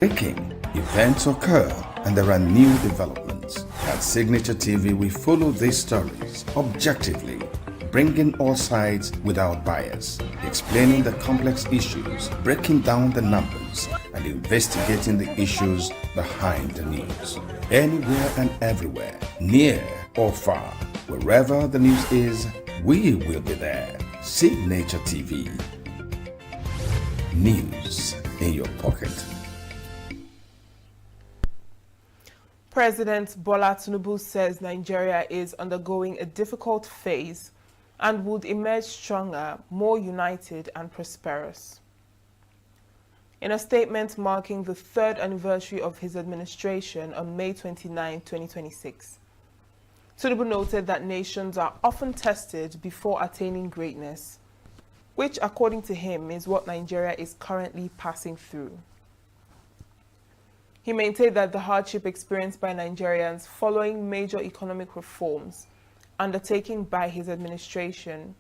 Breaking events occur and there are new developments. At Signature TV, we follow these stories objectively, bringing all sides without bias, explaining the complex issues, breaking down the numbers, and investigating the issues behind the news. Anywhere and everywhere, near or far, wherever the news is, we will be there. Signature TV. News in your pocket. President Bola Tinubu says Nigeria is undergoing a difficult phase and would emerge stronger, more united and prosperous. In a statement marking the third anniversary of his administration on May 29, 2026, Tinubu noted that nations are often tested before attaining greatness, which according to him is what Nigeria is currently passing through. He maintained that the hardship experienced by Nigerians following major economic reforms undertaken by his administration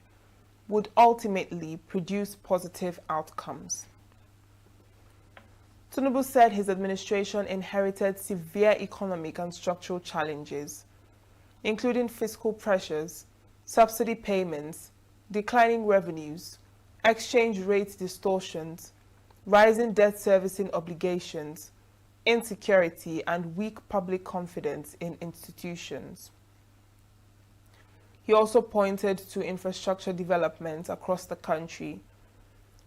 would ultimately produce positive outcomes. Tinubu said his administration inherited severe economic and structural challenges, including fiscal pressures, subsidy payments, declining revenues, exchange rate distortions, rising debt servicing obligations, insecurity, and weak public confidence in institutions. He also pointed to infrastructure development across the country,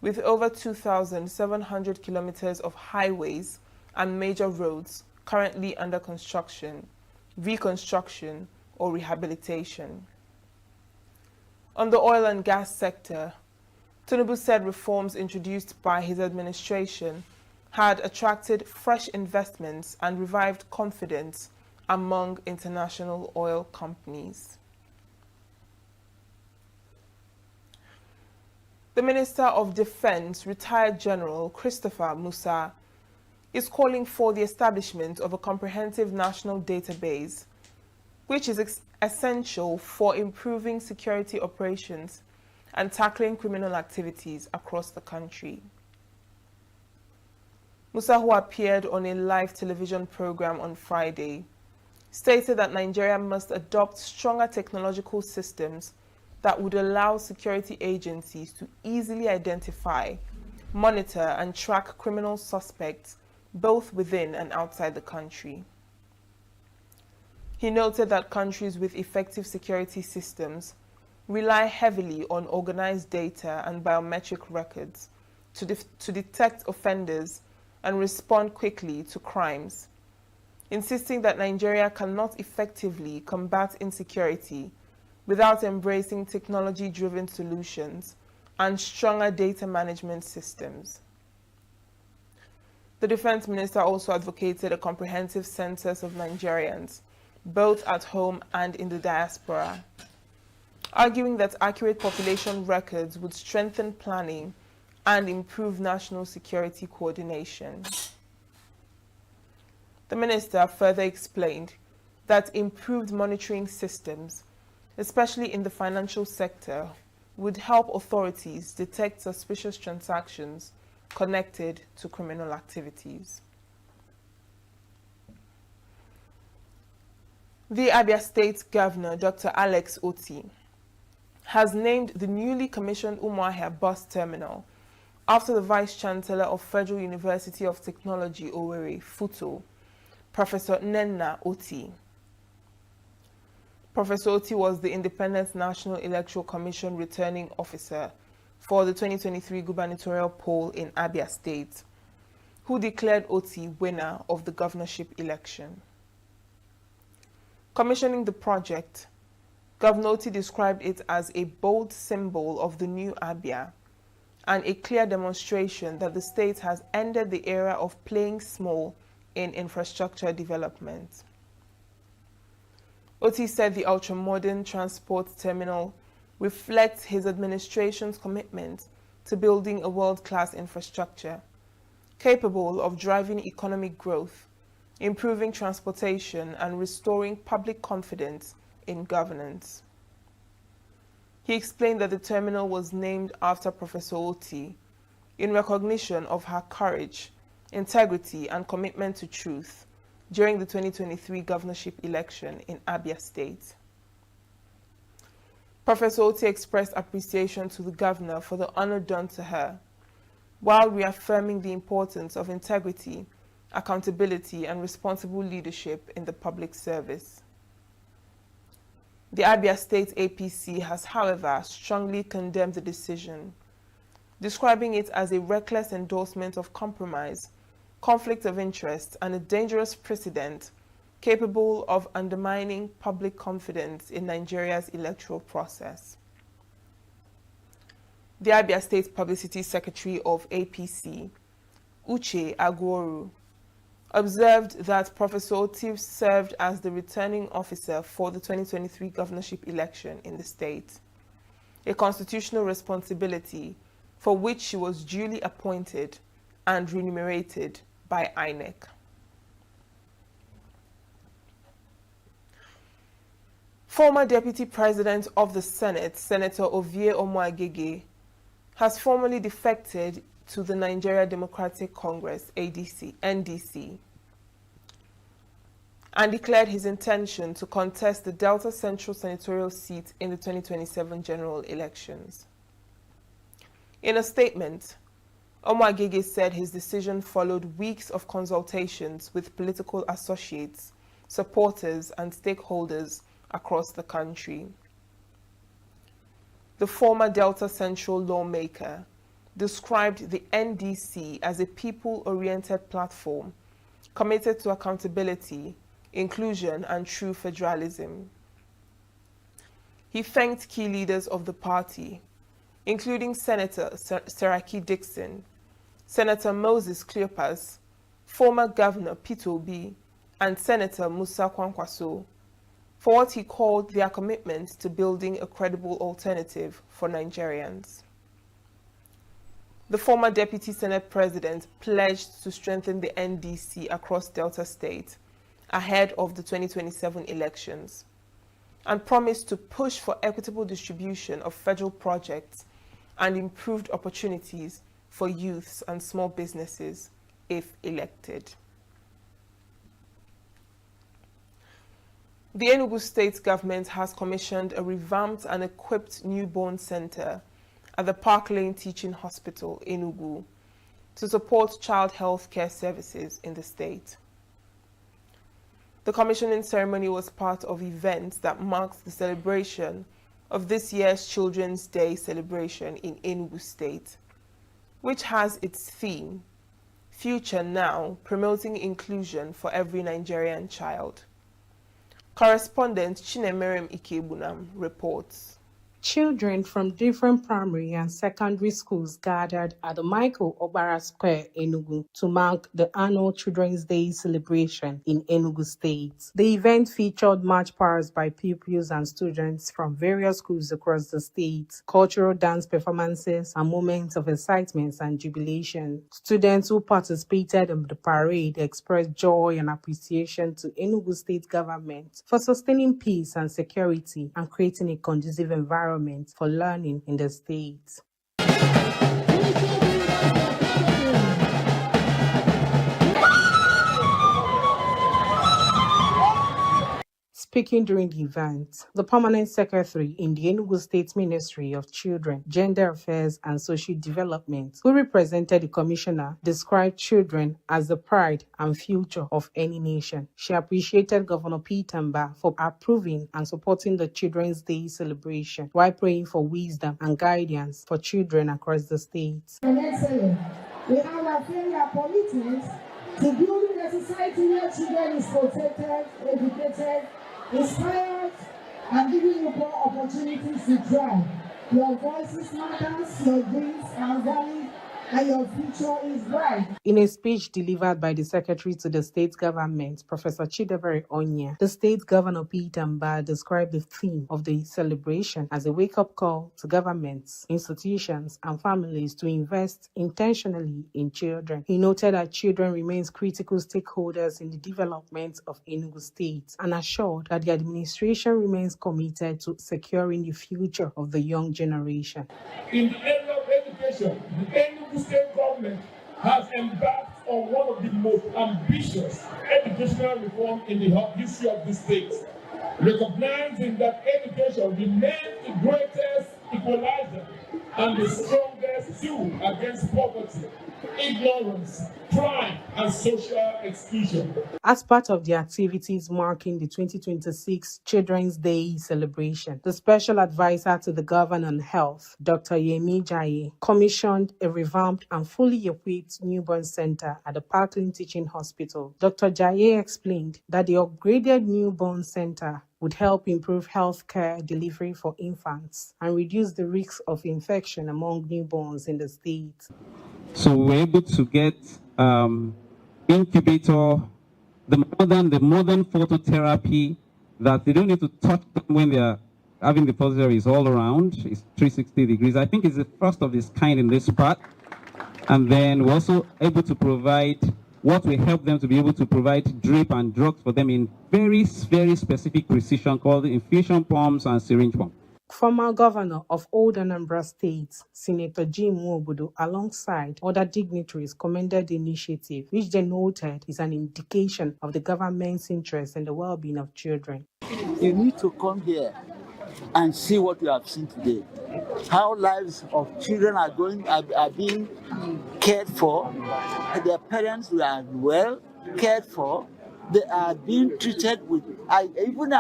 with over 2,700 kilometers of highways and major roads currently under construction, reconstruction, or rehabilitation. On the oil and gas sector, Tinubu said reforms introduced by his administration had attracted fresh investments and revived confidence among international oil companies. The Minister of Defense, retired General Christopher Musa, is calling for the establishment of a comprehensive national database, which is essential for improving security operations and tackling criminal activities across the country. Musa, who appeared on a live television program on Friday, stated that Nigeria must adopt stronger technological systems that would allow security agencies to easily identify, monitor, and track criminal suspects both within and outside the country. He noted that countries with effective security systems rely heavily on organized data and biometric records to detect offenders and respond quickly to crimes, insisting that Nigeria cannot effectively combat insecurity without embracing technology-driven solutions and stronger data management systems. The Defense Minister also advocated a comprehensive census of Nigerians, both at home and in the diaspora, arguing that accurate population records would strengthen planning and improve national security coordination. The minister further explained that improved monitoring systems, especially in the financial sector, would help authorities detect suspicious transactions connected to criminal activities. The Abia State Governor, Dr. Alex Oti, has named the newly commissioned Umuahia bus terminal after the Vice Chancellor of Federal University of Technology, Owerri, FUTO, Professor Nnenna Oti. Professor Oti was the Independent National Electoral Commission returning officer for the 2023 gubernatorial poll in Abia State, who declared Oti winner of the governorship election. Commissioning the project, Governor Oti described it as a bold symbol of the new Abia and a clear demonstration that the state has ended the era of playing small in infrastructure development. Oti said the ultra-modern transport terminal reflects his administration's commitment to building a world-class infrastructure capable of driving economic growth, improving transportation, and restoring public confidence in governance. He explained that the terminal was named after Professor Oti in recognition of her courage integrity, and commitment to truth during the 2023 governorship election in Abia State. Professor Oti expressed appreciation to the governor for the honor done to her, while reaffirming the importance of integrity, accountability, and responsible leadership in the public service. The Abia State APC has, however, strongly condemned the decision, describing it as a reckless endorsement of compromise, conflict of interest, and a dangerous precedent capable of undermining public confidence in Nigeria's electoral process. The Abia State Publicity Secretary of APC, Uche Agworu, observed that Professor Oti served as the returning officer for the 2023 governorship election in the state, a constitutional responsibility for which she was duly appointed and remunerated by INEC. Former Deputy President of the Senate, Senator Ovie Omoagege, has formally defected to the Nigeria Democratic Congress, NDC, and declared his intention to contest the Delta Central senatorial seat in the 2027 general elections. In a statement, Omoagege said his decision followed weeks of consultations with political associates, supporters, and stakeholders across the country. The former Delta Central lawmaker described the NDC as a people-oriented platform committed to accountability, inclusion, and true federalism. He thanked key leaders of the party, including Senator Seraki Dixon, Senator Moses Cleopas, former Governor Peter Obi, and Senator Musa Kwankwaso, for what he called their commitment to building a credible alternative for Nigerians. The former Deputy Senate President pledged to strengthen the NDC across Delta State ahead of the 2027 elections and promised to push for equitable distribution of federal projects and improved opportunities for youths and small businesses if elected. The ENUGU state government has commissioned a revamped and equipped newborn center at the Park Lane Teaching Hospital, ENUGU, to support child health care services in the state. The commissioning ceremony was part of events that marked the celebration of this year's Children's Day celebration in ENUGU State, which has its theme, Future Now, promoting inclusion for every Nigerian child. Correspondent Chinemerem Ikebunam reports. Children from different primary and secondary schools gathered at the Michael Obara Square, Enugu, to mark the annual Children's Day celebration in Enugu State. The event featured march past by pupils and students from various schools across the state, cultural dance performances, and moments of excitement and jubilation. Students who participated in the parade expressed joy and appreciation to Enugu State government for sustaining peace and security and creating a conducive environment for learning in the state. Speaking during the event, the permanent secretary in the Enugu State Ministry of Children, Gender Affairs and Social Development, who represented the commissioner, described children as the pride and future of any nation. She appreciated Governor Peter Mba for approving and supporting the Children's Day celebration, while praying for wisdom and guidance for children across the state. Excellent. We have a failure politics to build a society where children is protected, educated, inspired, and giving you more opportunities to thrive. Your voices matters, your dreams are valid, and your future is bright. In a speech delivered by the secretary to the state government, Professor Chidebere Onya, the state governor Peter Mba described the theme of the celebration as a wake-up call to governments, institutions, and families to invest intentionally in children. He noted that children remain critical stakeholders in the development of Enugu State and assured that the administration remains committed to securing the future of the young generation. In the area of education, the Enugu State government has embarked on one of the most ambitious educational reforms in the history of the state, recognizing that education remains the greatest equalizer and the strongest tool against poverty, ignorance, crime, and social exclusion. As part of the activities marking the 2026 Children's Day celebration, the Special Advisor to the Governor on Health, Dr. Yemi Jaye, commissioned a revamped and fully equipped newborn center at the Parkland Teaching Hospital. Dr. Jaye explained that the upgraded newborn center would help improve healthcare delivery for infants and reduce the risk of infection among newborns in the state. So we were able to get incubator, the modern phototherapy that they don't need to touch them when they are having the procedure is all around. It's 360 degrees. I think it's the first of its kind in this part. And then we're also able to provide what will help them to be able to provide drip and drugs for them in very, very specific precision called infusion pumps and syringe pumps. Former governor of Old Anambra State, Senator Jim Nwobodo, alongside other dignitaries, commended the initiative, which they noted is an indication of the government's interest in the well-being of children. You need to come here and see what we have seen today. How lives of children are being cared for. Their parents are well cared for. They are being treated with, even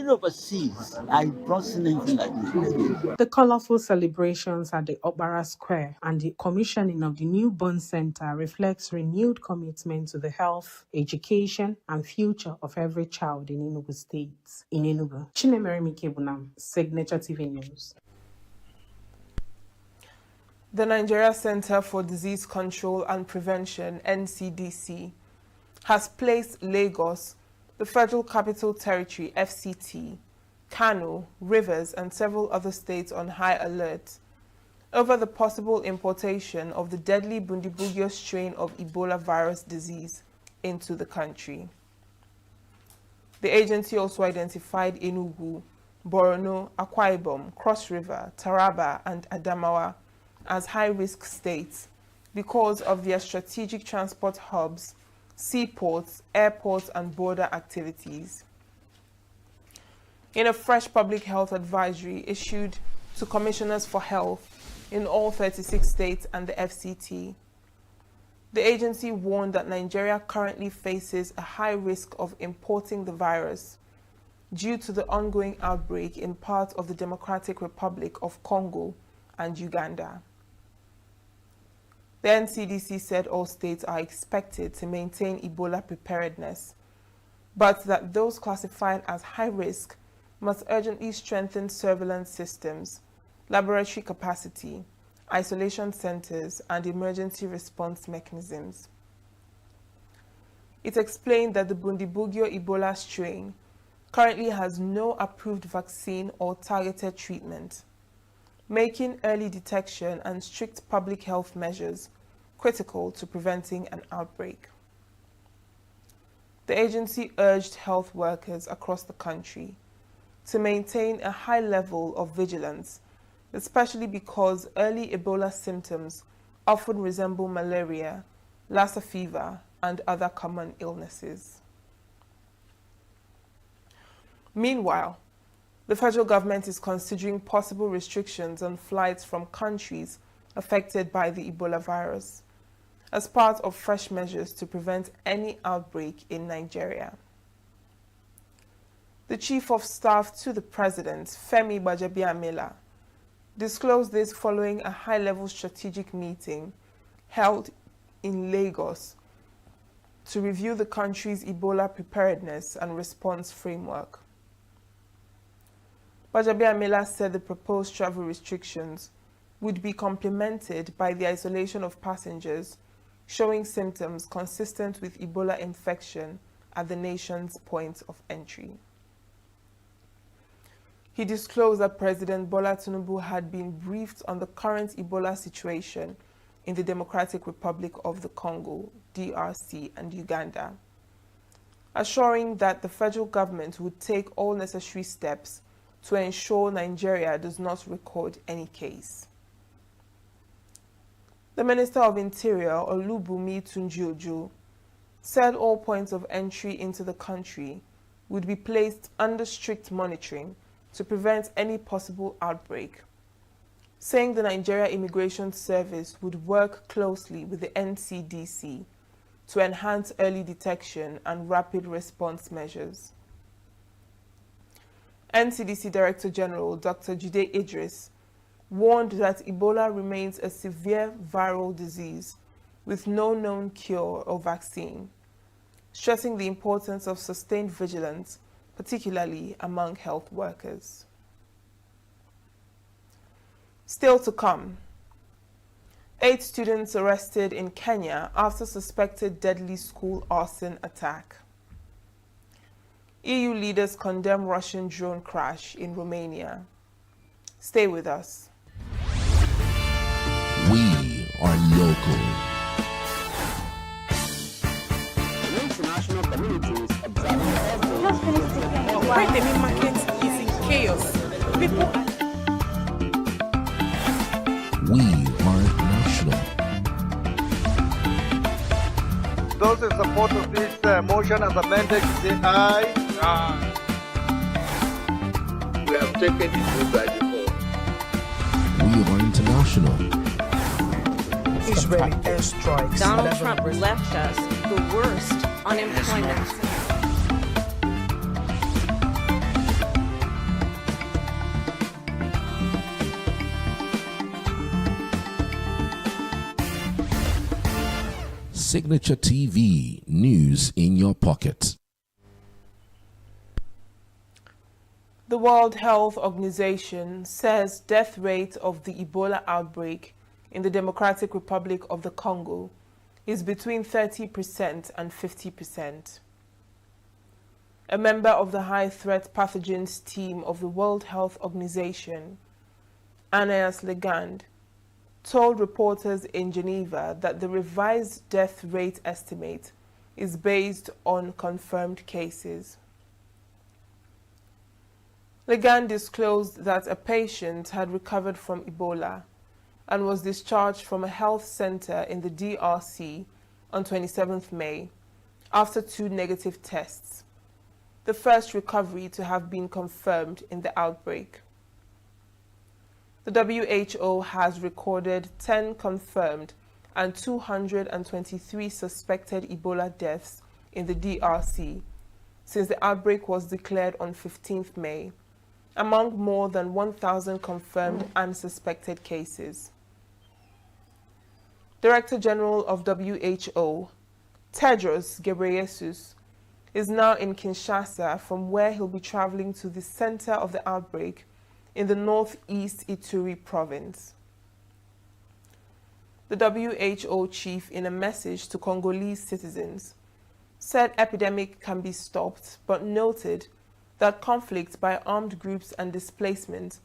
overseas, I've not seen anything like this. The colorful celebrations at the Obara Square and the commissioning of the newborn center reflects renewed commitment to the health, education, and future of every child in Enugu State. In Enugu, Chinemere Mikebunam, Signature TV News. The Nigeria Center for Disease Control and Prevention, NCDC, has placed Lagos, the Federal Capital Territory, FCT, Kano, Rivers, and several other states on high alert over the possible importation of the deadly Bundibugyo strain of Ebola virus disease into the country. The agency also identified Enugu, Borno, Akwa Ibom, Cross River, Taraba, and Adamawa as high-risk states because of their strategic transport hubs, seaports, airports, and border activities. In a fresh public health advisory issued to commissioners for health in all 36 states and the FCT, the agency warned that Nigeria currently faces a high risk of importing the virus due to the ongoing outbreak in parts of the Democratic Republic of Congo and Uganda. The NCDC said all states are expected to maintain Ebola preparedness, but that those classified as high risk must urgently strengthen surveillance systems, laboratory capacity, isolation centers, and emergency response mechanisms. It explained that the Bundibugyo Ebola strain currently has no approved vaccine or targeted treatment, making early detection and strict public health measures critical to preventing an outbreak. The agency urged health workers across the country to maintain a high level of vigilance, especially because early Ebola symptoms often resemble malaria, Lassa fever, and other common illnesses. Meanwhile, the federal government is considering possible restrictions on flights from countries affected by the Ebola virus as part of fresh measures to prevent any outbreak in Nigeria. The Chief of Staff to the President, Femi Gbajabiamila, disclosed this following a high-level strategic meeting held in Lagos to review the country's Ebola preparedness and response framework. Gbajabiamila said the proposed travel restrictions would be complemented by the isolation of passengers showing symptoms consistent with Ebola infection at the nation's point of entry. He disclosed that President Bola Tinubu had been briefed on the current Ebola situation in the Democratic Republic of the Congo, DRC, and Uganda, assuring that the federal government would take all necessary steps to ensure Nigeria does not record any case. The Minister of Interior, Olubunmi Tunjiojo, said all points of entry into the country would be placed under strict monitoring to prevent any possible outbreak, saying the Nigeria Immigration Service would work closely with the NCDC to enhance early detection and rapid response measures. NCDC Director General Dr. Jide Idris warned that Ebola remains a severe viral disease with no known cure or vaccine, stressing the importance of sustained vigilance, particularly among health workers. Still to come, 8 students arrested in Kenya after suspected deadly school arson attack. EU leaders condemn Russian drone crash in Romania. Stay with us. We are local. The international community is observing Why the main market is in chaos. People are... We are national. Those in support of this motion as amended, say aye. Aye. We have taken it through by default. We are international. Israeli airstrikes. Donald Trump left us the worst unemployment. Signature TV, news in your pocket. The World Health Organization says death rate of the Ebola outbreak in the Democratic Republic of the Congo is between 30% and 50%. A member of the High Threat Pathogens team of the World Health Organization, Aeneas Legand, told reporters in Geneva that the revised death rate estimate is based on confirmed cases. Legand disclosed that a patient had recovered from Ebola and was discharged from a health center in the DRC on 27th May after 2 negative tests, the first recovery to have been confirmed in the outbreak. The WHO has recorded 10 confirmed and 223 suspected Ebola deaths in the DRC since the outbreak was declared on 15th May, among more than 1,000 confirmed and suspected cases. Director General of WHO, Tedros Ghebreyesus, is now in Kinshasa, from where he'll be traveling to the center of the outbreak in the northeast Ituri province. The WHO chief, in a message to Congolese citizens, said epidemic can be stopped, but noted that conflict by armed groups and displacement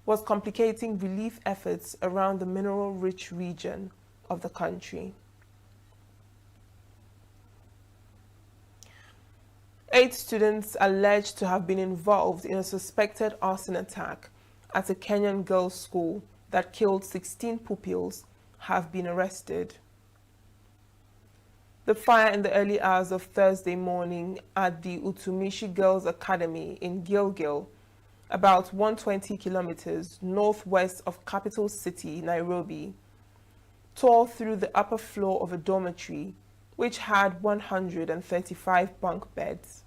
was complicating relief efforts around the mineral-rich region of the country. 8 students alleged to have been involved in a suspected arson attack at a Kenyan girls' school that killed 16 pupils have been arrested. The fire in the early hours of Thursday morning at the Utumishi Girls Academy in Gilgil, about 120 kilometers northwest of capital city Nairobi, tore through the upper floor of a dormitory which had 135 bunk beds.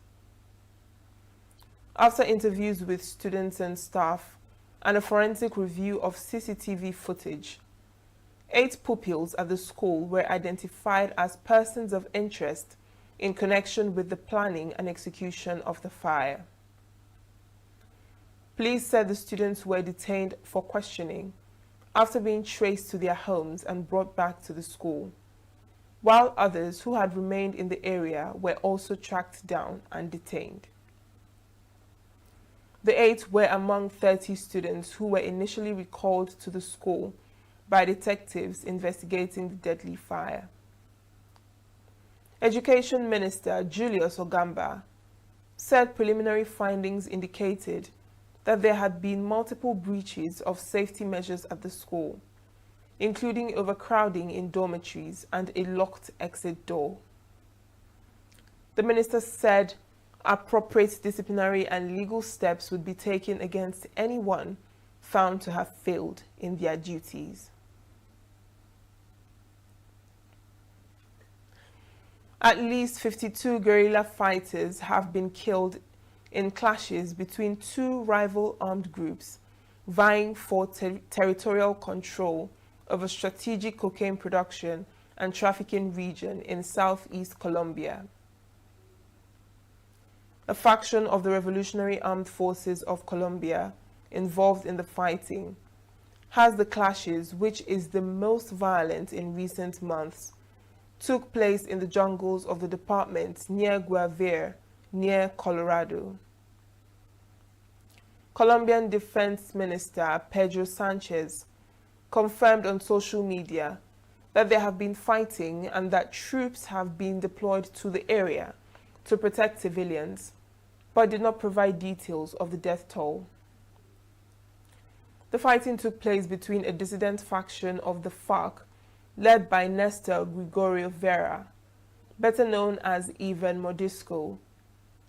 After interviews with students and staff and a forensic review of CCTV footage, 8 pupils at the school were identified as persons of interest in connection with the planning and execution of the fire. Police said the students were detained for questioning after being traced to their homes and brought back to the school, while others who had remained in the area were also tracked down and detained. The 8 were among 30 students who were initially recalled to the school by detectives investigating the deadly fire. Education Minister Julius Ogamba said preliminary findings indicated that there had been multiple breaches of safety measures at the school, including overcrowding in dormitories and a locked exit door. The minister said appropriate disciplinary and legal steps would be taken against anyone found to have failed in their duties. At least 52 guerrilla fighters have been killed in clashes between two rival armed groups vying for territorial control of a strategic cocaine production and trafficking region in southeast Colombia. A faction of the Revolutionary Armed Forces of Colombia involved in the fighting has the clashes, which is the most violent in recent months, took place in the jungles of the department near Guaviare, near Colorado. Colombian Defense Minister Pedro Sanchez confirmed on social media that there have been fighting and that troops have been deployed to the area to protect civilians, but did not provide details of the death toll. The fighting took place between a dissident faction of the FARC led by Nestor Gregorio Vera, better known as Ivan Mordisco,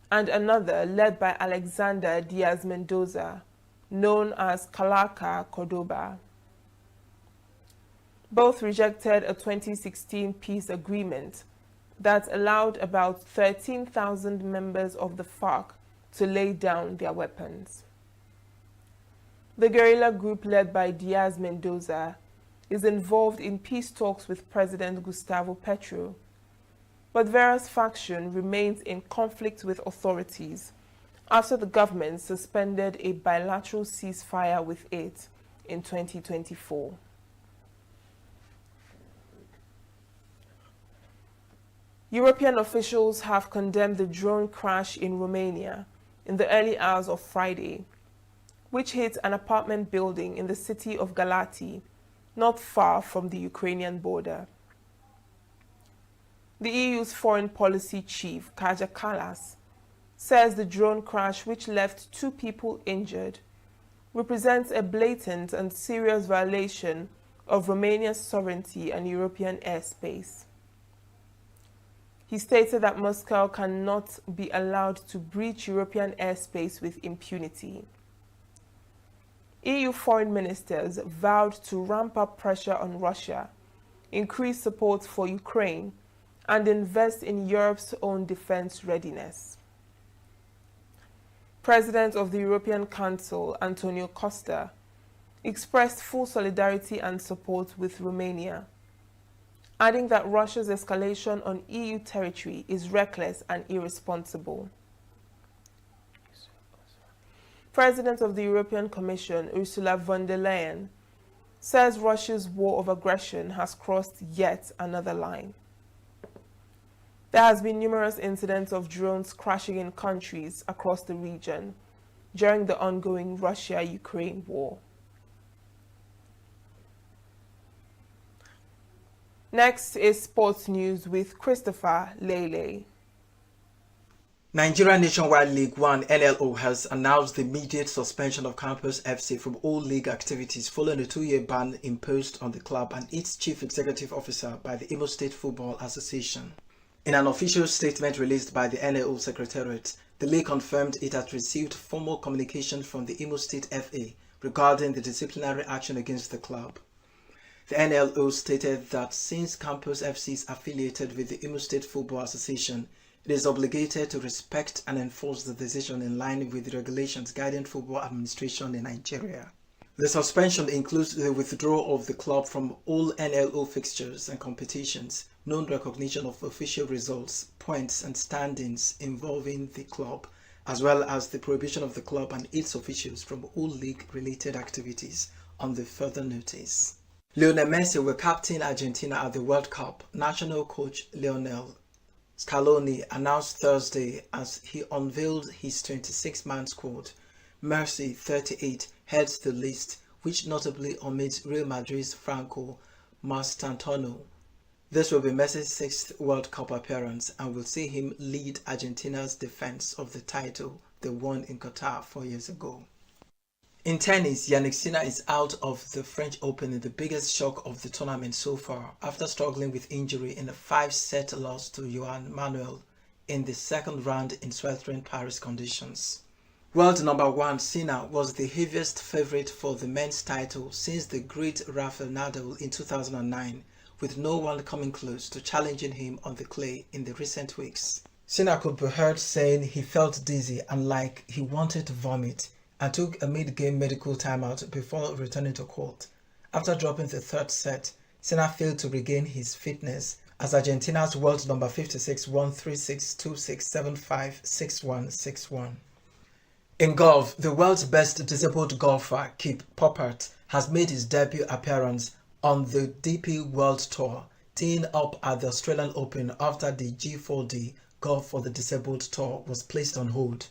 and another led by Alexander Diaz Mendoza, known as Calaca Cordoba. Both rejected a 2016 peace agreement that allowed about 13,000 members of the FARC to lay down their weapons. The guerrilla group led by Diaz Mendoza is involved in peace talks with President Gustavo Petro, but Vera's faction remains in conflict with authorities after the government suspended a bilateral ceasefire with it in 2024. European officials have condemned the drone crash in Romania in the early hours of Friday, which hit an apartment building in the city of Galati, not far from the Ukrainian border. The EU's foreign policy chief, Kaja Kallas, says the drone crash, which left 2 people injured, represents a blatant and serious violation of Romania's sovereignty and European airspace. He stated that Moscow cannot be allowed to breach European airspace with impunity. EU foreign ministers vowed to ramp up pressure on Russia, increase support for Ukraine, and invest in Europe's own defense readiness. President of the European Council, Antonio Costa, expressed full solidarity and support with Romania, adding that Russia's escalation on EU territory is reckless and irresponsible. President of the European Commission, Ursula von der Leyen, says Russia's war of aggression has crossed yet another line. There has been numerous incidents of drones crashing in countries across the region during the ongoing Russia-Ukraine war. Next is sports news with Christopher Lele. Nigeria Nationwide League 1 NLO has announced the immediate suspension of Campus FC from all league activities following a 2-year ban imposed on the club and its chief executive officer by the Imo State Football Association. In an official statement released by the NLO Secretariat, the league confirmed it had received formal communication from the Imo State FA regarding the disciplinary action against the club. The NLO stated that since Campus FC is affiliated with the Imo State Football Association, it is obligated to respect and enforce the decision in line with the regulations guiding football administration in Nigeria. The suspension includes the withdrawal of the club from all NLO fixtures and competitions, non-recognition of official results, points and standings involving the club, as well as the prohibition of the club and its officials from all league-related activities on the further notice. Lionel Messi will captain Argentina at the World Cup, national coach Lionel Scaloni announced Thursday as he unveiled his 26-man squad. Messi, 38, heads the list, which notably omits Real Madrid's Franco Mastantuono. This will be Messi's 6th World Cup appearance and will see him lead Argentina's defense of the title they won in Qatar 4 years ago. In tennis, Yannick Sinner is out of the French Open in the biggest shock of the tournament so far after struggling with injury in a 5-set loss to Joan Manuel in the second round in sweltering Paris conditions. World number 1 Sinner was the heaviest favorite for the men's title since the great Rafael Nadal in 2009, with no one coming close to challenging him on the clay in the recent weeks. Sinner could be heard saying he felt dizzy and like he wanted to vomit, and took a mid-game medical timeout before returning to court. After dropping the third set, Sinner failed to regain his fitness as Argentina's world number 56 won 3-6, 2-6, 7-5, 6-1, 6-1. In golf, the world's best disabled golfer, Kip Poppert, has made his debut appearance on the DP World Tour, teeing up at the Australian Open after the G4D Golf for the Disabled Tour was placed on hold.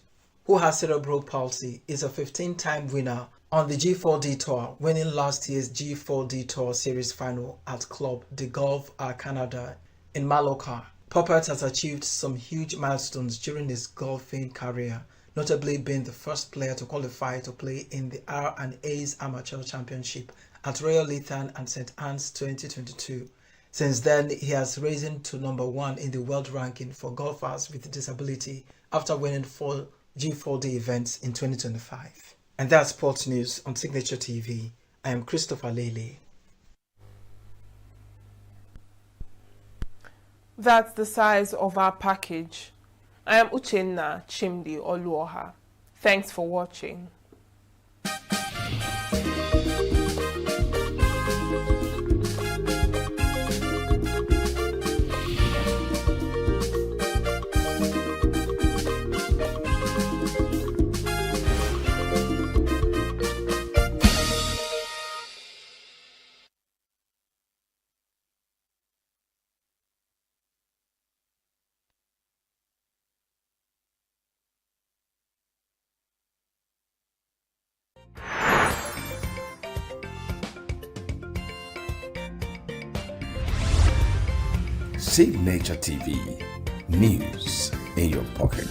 Who has cerebral palsy, is a 15-time winner on the G4D Tour, winning last year's G4D Tour Series final at Club de Golf Canada in Mallorca. Poppert has achieved some huge milestones during his golfing career, notably being the first player to qualify to play in the R&A's Amateur Championship at Royal Lytham and St. Anne's 2022. Since then, he has risen to number 1 in the world ranking for golfers with disability after winning 4 G4D events in 2025. And that's sports news on Signature TV. I am Christopher Lele. That's the size of our package. I am Uchenna Chimdi Oluoha. Thanks for watching. Signature TV, news in your pocket.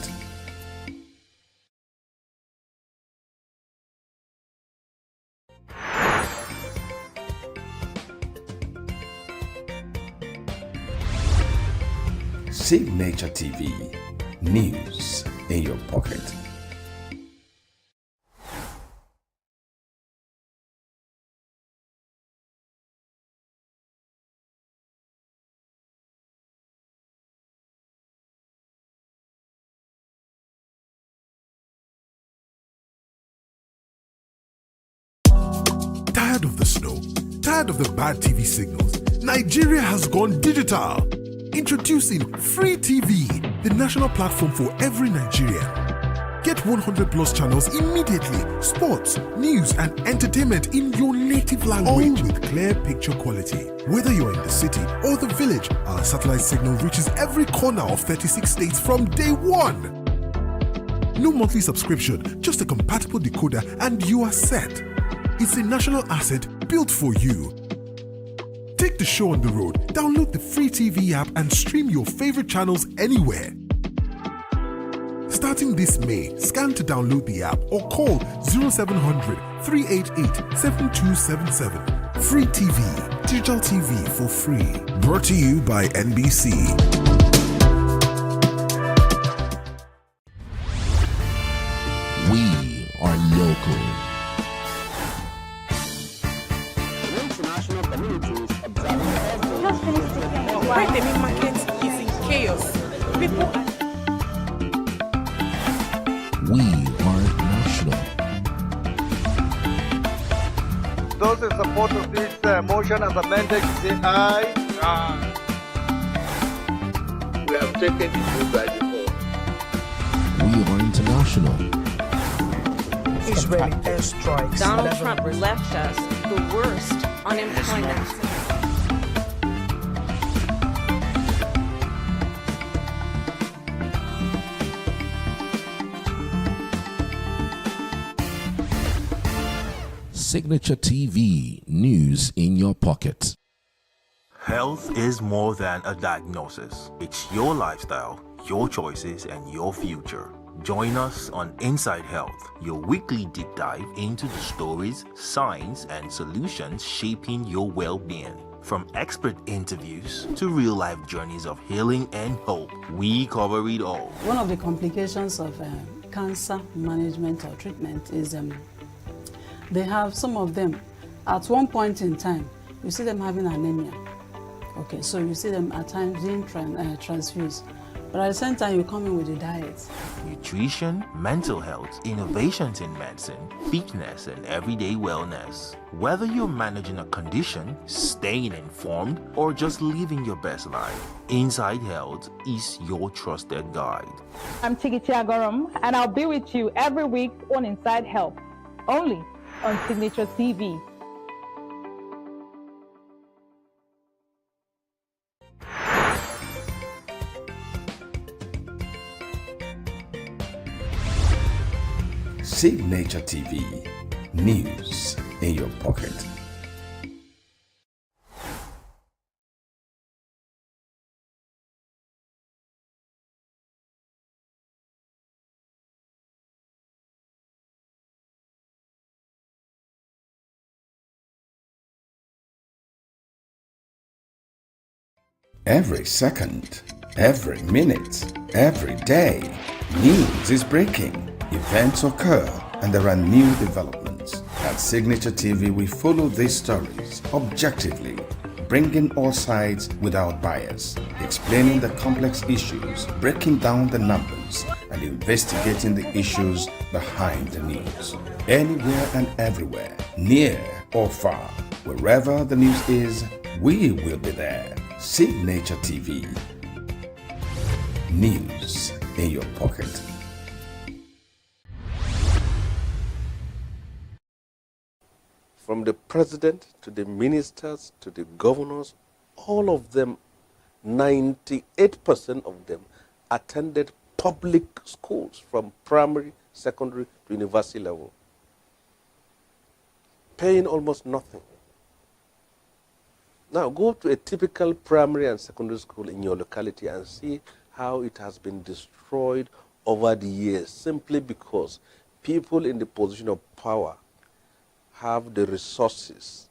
Signature TV, news in your pocket. Tired of the snow? Tired of the bad TV signals? Nigeria has gone digital. Introducing Free TV, the national platform for every Nigerian. Get 100 plus channels immediately. Sports, news, and entertainment in your native language with clear picture quality. Whether you're in the city or the village, our satellite signal reaches every corner of 36 states from day one. No monthly subscription, just a compatible decoder and you are set. It's a national asset built for you. Take the show on the road, download the Free TV app and stream your favorite channels anywhere. Starting this May, scan to download the app or call 0700 388 7277. Free TV, digital TV for free. Brought to you by NBC. We are local. International communities observing every Right, the main market is in chaos. People are We are national. Those in support of this motion as amended, say aye. Aye. We have taken the vote by default. We are international. Israeli airstrikes. Donald Trump left us the worst unemployment. Signature TV, news in your pocket. Health is more than a diagnosis. It's your lifestyle, your choices, and your future. Join us on Inside Health, your weekly deep dive into the stories, science, and solutions shaping your well-being. From expert interviews to real-life journeys of healing and hope, we cover it all. One of the complications of cancer management or treatment is they have some of them, at one point in time, you see them having anemia. Okay, so you see them at times being transfused. But at the same time, you come in with a diet. Nutrition, mental health, innovations in medicine, fitness, and everyday wellness. Whether you're managing a condition, staying informed, or just living your best life, Inside Health is your trusted guide. I'm Tigiti Agorom, and I'll be with you every week on Inside Health, only on Signature TV. Signature TV, news in your pocket. Every second, every minute, every day, news is breaking. Events occur and there are new developments. At Signature TV, we follow these stories objectively, bringing all sides without bias, explaining the complex issues, breaking down the numbers, and investigating the issues behind the news. Anywhere and everywhere, near or far, wherever the news is, we will be there. Signature TV. News in your pocket. From the president to the ministers to the governors, all of them, 98% of them attended public schools from primary, secondary to university level, paying almost nothing. Now go to a typical primary and secondary school in your locality and see how it has been destroyed over the years simply because people in the position of power have the resources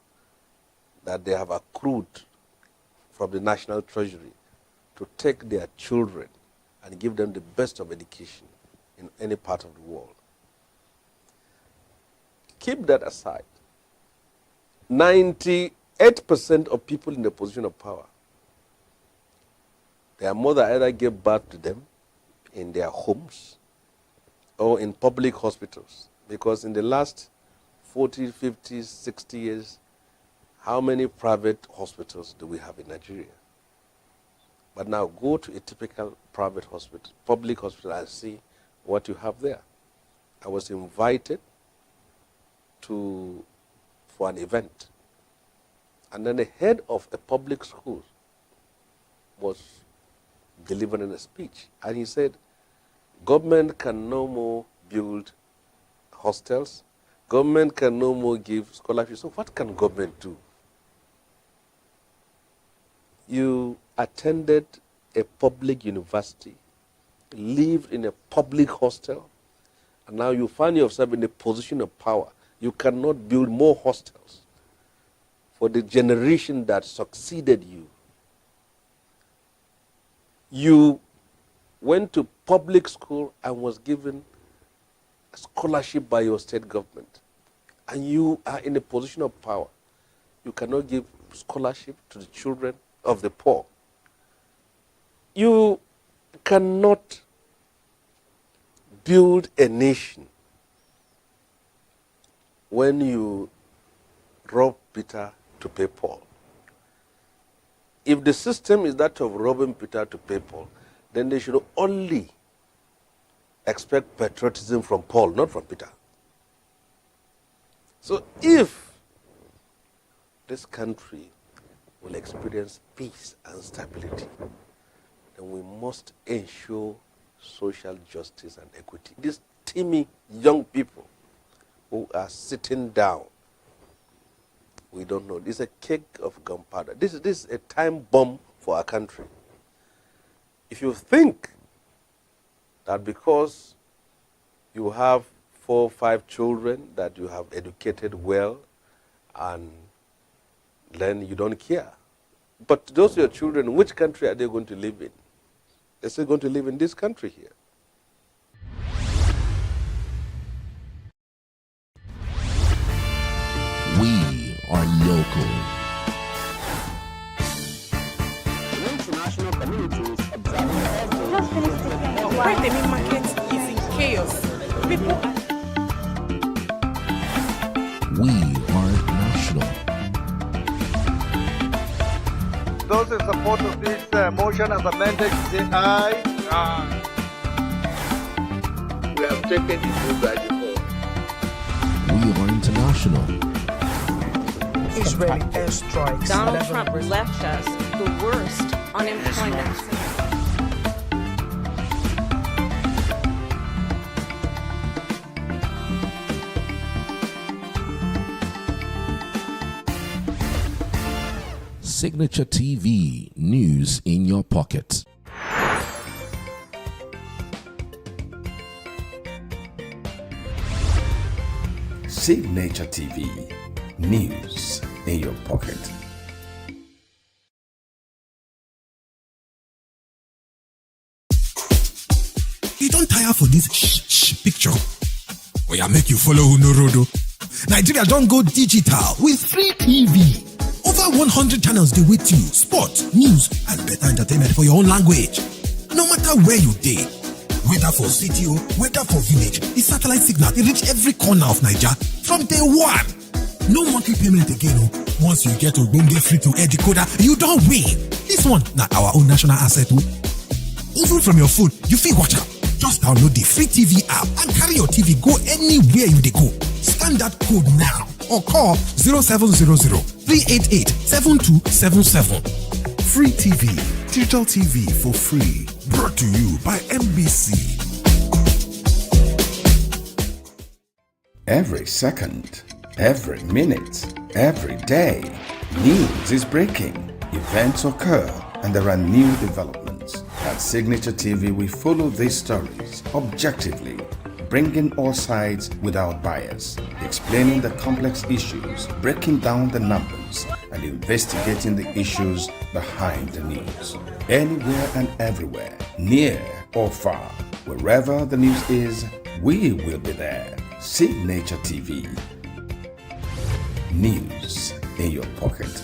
that they have accrued from the National Treasury to take their children and give them the best of education in any part of the world. Keep that aside. 98% of people in the position of power, their mother either gave birth to them in their homes or in public hospitals, because in the last 40, 50, 60 years, how many private hospitals do we have in Nigeria? But now go to a typical private hospital, public hospital, and see what you have there. I was invited for an event, and then the head of a public school was delivering a speech, and he said, government can no more build hostels, government can no more give scholarships. So what can government do? You attended a public university, lived in a public hostel, and now you find yourself in a position of power. You cannot build more hostels for the generation that succeeded you. You went to public school and was given a scholarship by your state government, and you are in a position of power. You cannot give scholarship to the children of the poor. You cannot build a nation when you rob Peter to pay Paul. If the system is that of robbing Peter to pay Paul, then they should only expect patriotism from Paul, not from Peter. So if this country will experience peace and stability, then we must ensure social justice and equity. These teeming young people who are sitting down, we don't know. This is a cake of gunpowder. This is a time bomb for our country. If you think that because You have 4 or 5 children that you have educated well, and then you don't care. But those are your children, which country are they going to live in? They're still going to live in this country here. We are local. The international community is observing the Why the main market is in chaos. People We are national. Those in support of this motion as amended, say aye. Aye. We have taken the vote by default. We are international. Israeli airstrikes. Donald Trump left us the worst unemployment. Signature TV, news in your pocket. Signature TV, news in your pocket. You don't tire for this picture? Oh yeah, make you follow Unorodo. Nigeria don't go digital with free TV. Over 100 channels they wait you. Sport, news, and better entertainment for your own language. No matter where you dey, whether for city or whether for village, the satellite signal they reach every corner of Nigeria from day one. No monthly payment again. Once you get Ogbonge free to air decoder, you don't win. This one, not our own national asset. Even from your phone, you feel watch out. Just download the free TV app and carry your TV go anywhere you dey go. Scan that code now or call 0700-388-7277. Free TV, digital TV for free. Brought to you by MBC. Every second, every minute, every day, news is breaking. Events occur and there are new developments. At Signature TV, we follow these stories objectively, bringing all sides without bias, explaining the complex issues, breaking down the numbers, and investigating the issues behind the news. Anywhere and everywhere, near or far, wherever the news is, we will be there. Signature TV. News in your pocket.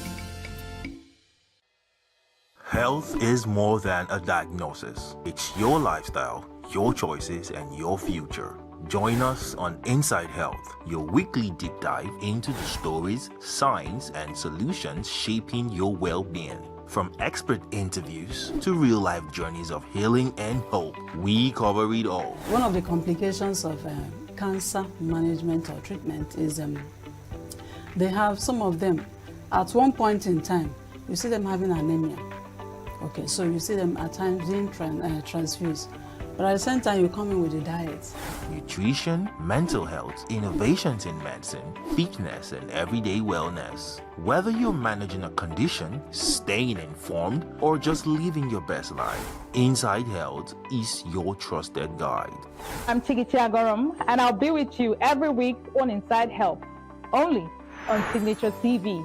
Health is more than a diagnosis. It's your lifestyle, your choices, and your future. Join us on Inside Health, your weekly deep dive into the stories, science, and solutions shaping your well-being. From expert interviews to real-life journeys of healing and hope, we cover it all. One of the complications of cancer management or treatment is they have some of them at one point in time, you see them having anemia. Okay, so you see them at times being transfused. But at the same time, you come in with a diet. Nutrition, mental health, innovations in medicine, fitness, and everyday wellness. Whether you're managing a condition, staying informed, or just living your best life, Inside Health is your trusted guide. I'm Chigiti Agorom, and I'll be with you every week on Inside Health, only on Signature TV.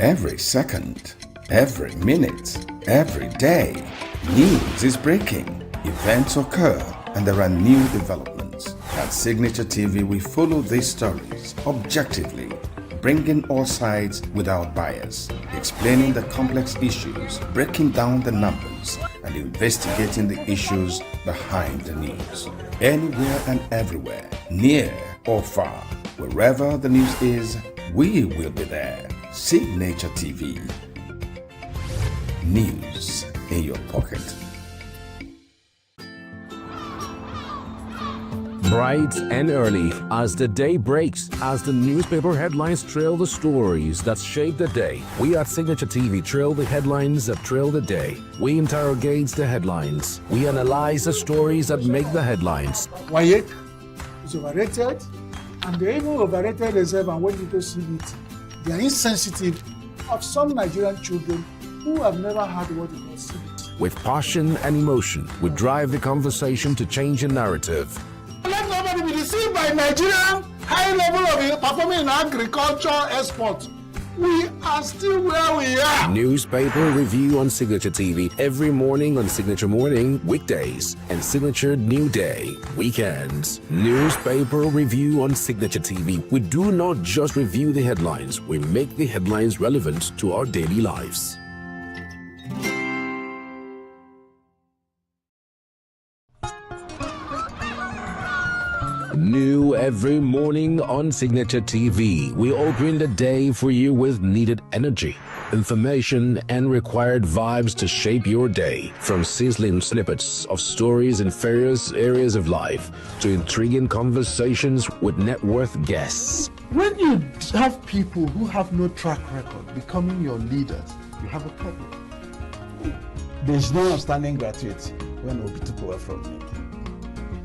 Every second, every minute, every day, news is breaking. Events occur and there are new developments. At Signature TV, we follow these stories objectively, bringing all sides without bias, explaining the complex issues, breaking down the numbers, and investigating the issues behind the news. Anywhere and everywhere, near or far, wherever the news is, we will be there. Signature TV. News in your pocket. Bright and early as the day breaks, as the newspaper headlines trail the stories that shape the day. We at Signature TV trail the headlines that trail the day. We interrogate the headlines. We analyze the stories that make the headlines. Wyatt is overrated, and they even overrated themselves, and when people see it, they are insensitive of some Nigerian children who have never heard what it was CBT. With passion and emotion, we drive the conversation to change the narrative. Let nobody be deceived by Nigerian high level of performing in agriculture export. We are still where we are. Newspaper review on Signature TV every morning on Signature Morning, weekdays, and Signature New Day, weekends. Newspaper review on Signature TV. We do not just review the headlines, we make the headlines relevant to our daily lives. New every morning on Signature TV. We open the day for you with needed energy, information, and required vibes to shape your day. From sizzling snippets of stories in various areas of life to intriguing conversations with net worth guests. When you have people who have no track record becoming your leaders, you have a problem. There's no outstanding gratuity when Obi took over from me.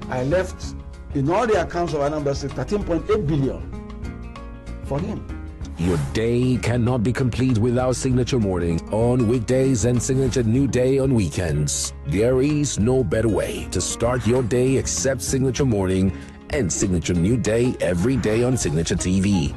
I left, in all the accounts of Anambra State, 13.8 billion for him. Your day cannot be complete without Signature Morning on weekdays and Signature New Day on weekends. There is no better way to start your day except Signature Morning and Signature New Day every day on Signature TV.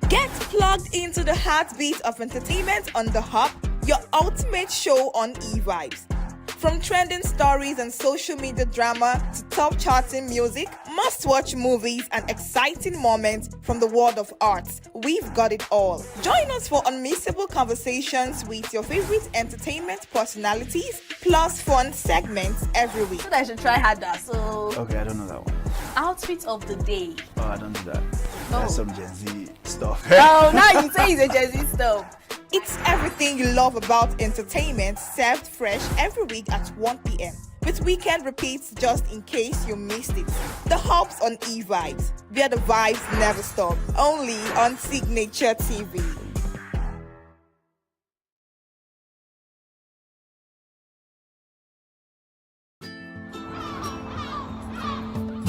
Get plugged into the heartbeat of entertainment on The Hub, your ultimate show on eVibes. From trending stories and social media drama to top charting music, must-watch movies and exciting moments from the world of arts, we've got it all. Join us for unmissable conversations with your favorite entertainment personalities, plus fun segments every week. I should try harder, so... Okay, I don't know that one. Outfit of the day. Oh, I don't do that. That's some Gen Z stuff. Oh, now you say it's a Gen Z stuff. It's everything you love about entertainment, served fresh every week at 1 p.m. with weekend repeats just in case you missed it. The Hub's on eVibes, where the vibes never stop. Only on Signature TV.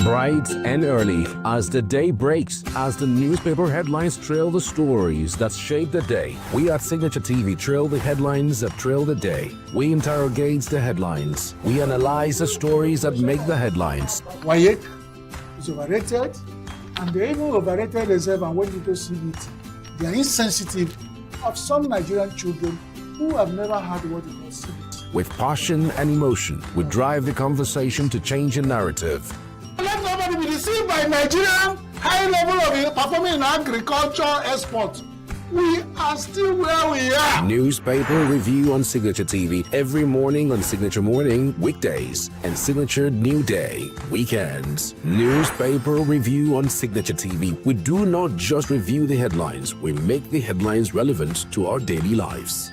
Bright and early as the day breaks, as the newspaper headlines trail the stories that shape the day. We at Signature TV trail the headlines that trail the day. We interrogate the headlines. We analyze the stories that make the headlines. Why is overrated, and they even overrated themselves and went into CBT. They are insensitive of some Nigerian children who have never had what they call CBT. With passion and emotion, we drive the conversation to change the narrative. Let nobody be deceived by Nigerian high level of performing in agriculture export. We are still where we are. Newspaper review on Signature TV every morning on Signature Morning, weekdays, and Signature New Day, weekends. Newspaper review on Signature TV. We do not just review the headlines, we make the headlines relevant to our daily lives.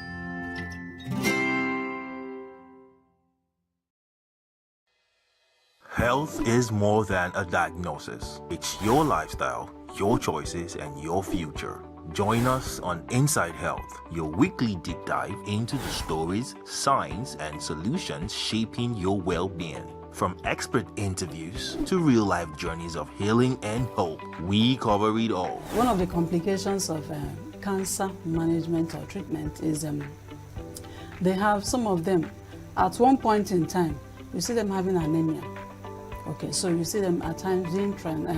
Health is more than a diagnosis. It's your lifestyle, your choices, and your future. Join us on Inside Health, your weekly deep dive into the stories, science, and solutions shaping your well-being. From expert interviews to real-life journeys of healing and hope, we cover it all. One of the complications of cancer management or treatment is they have some of them, at one point in time, you see them having anemia. Okay, so you see them at times being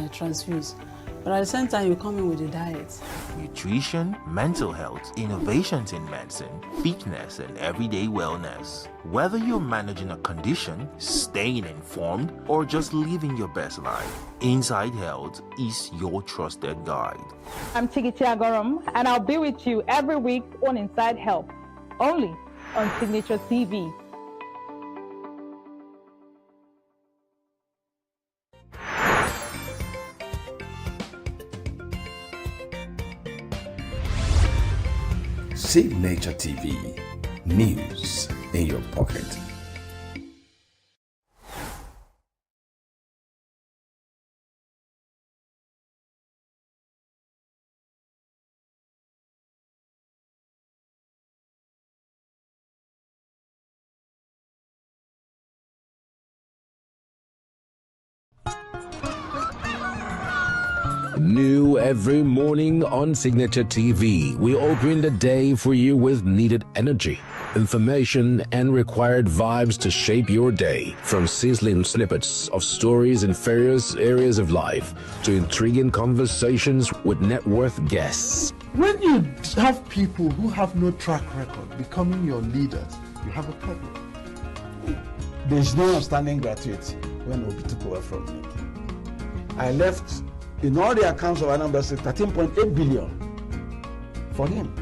transfused. But at the same time, you come in with a diet. Nutrition, mental health, innovations in medicine, fitness, and everyday wellness. Whether you're managing a condition, staying informed, or just living your best life, Inside Health is your trusted guide. I'm Chigichi Agorom, and I'll be with you every week on Inside Health, only on Signature TV. Signature TV, news in your pocket. New every morning on Signature TV, we open the day for you with needed energy, information, and required vibes to shape your day. From sizzling snippets of stories in various areas of life to intriguing conversations with net worth guests. When you have people who have no track record becoming your leaders, you have a problem. There's no outstanding gratuity when Obi took over from me. I left in all the accounts of Anambra State 13.8 billion for him.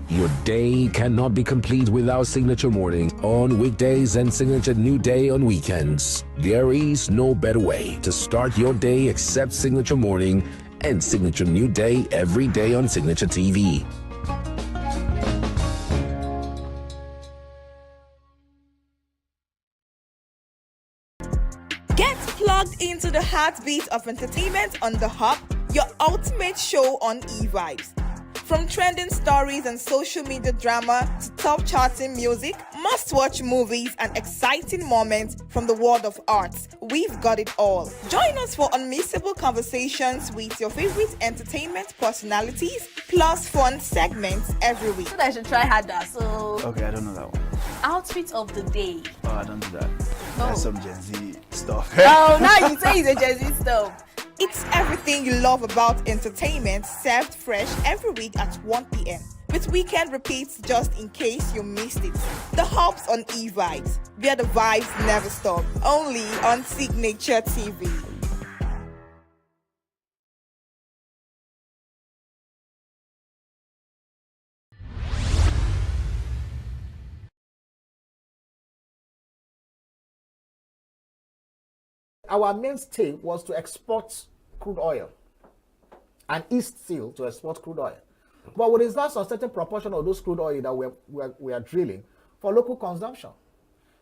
Your day cannot be complete without Signature Morning on weekdays and Signature New Day on weekends. There is no better way to start your day except Signature Morning and Signature New Day every day on Signature TV. Get plugged into the heartbeat of entertainment on The Hub, your ultimate show on e-vibes. From trending stories and social media drama to top charting music, must-watch movies and exciting moments from the world of arts, we've got it all. Join us for unmissable conversations with your favorite entertainment personalities, plus fun segments every week. I should try harder, so... Okay, I don't know that one. Outfit of the day. Oh, I don't do that. That's some Gen Z stuff. Oh, now you say it's a Gen Z stuff. It's everything you love about entertainment, served fresh every week at 1 p.m. with weekend repeats just in case you missed it. The Hubs on e-vibes, where the vibes never stop. Only on Signature TV. Our mainstay was to export crude oil and east still to export crude oil. But we reserve a certain proportion of those crude oil that we are drilling for local consumption.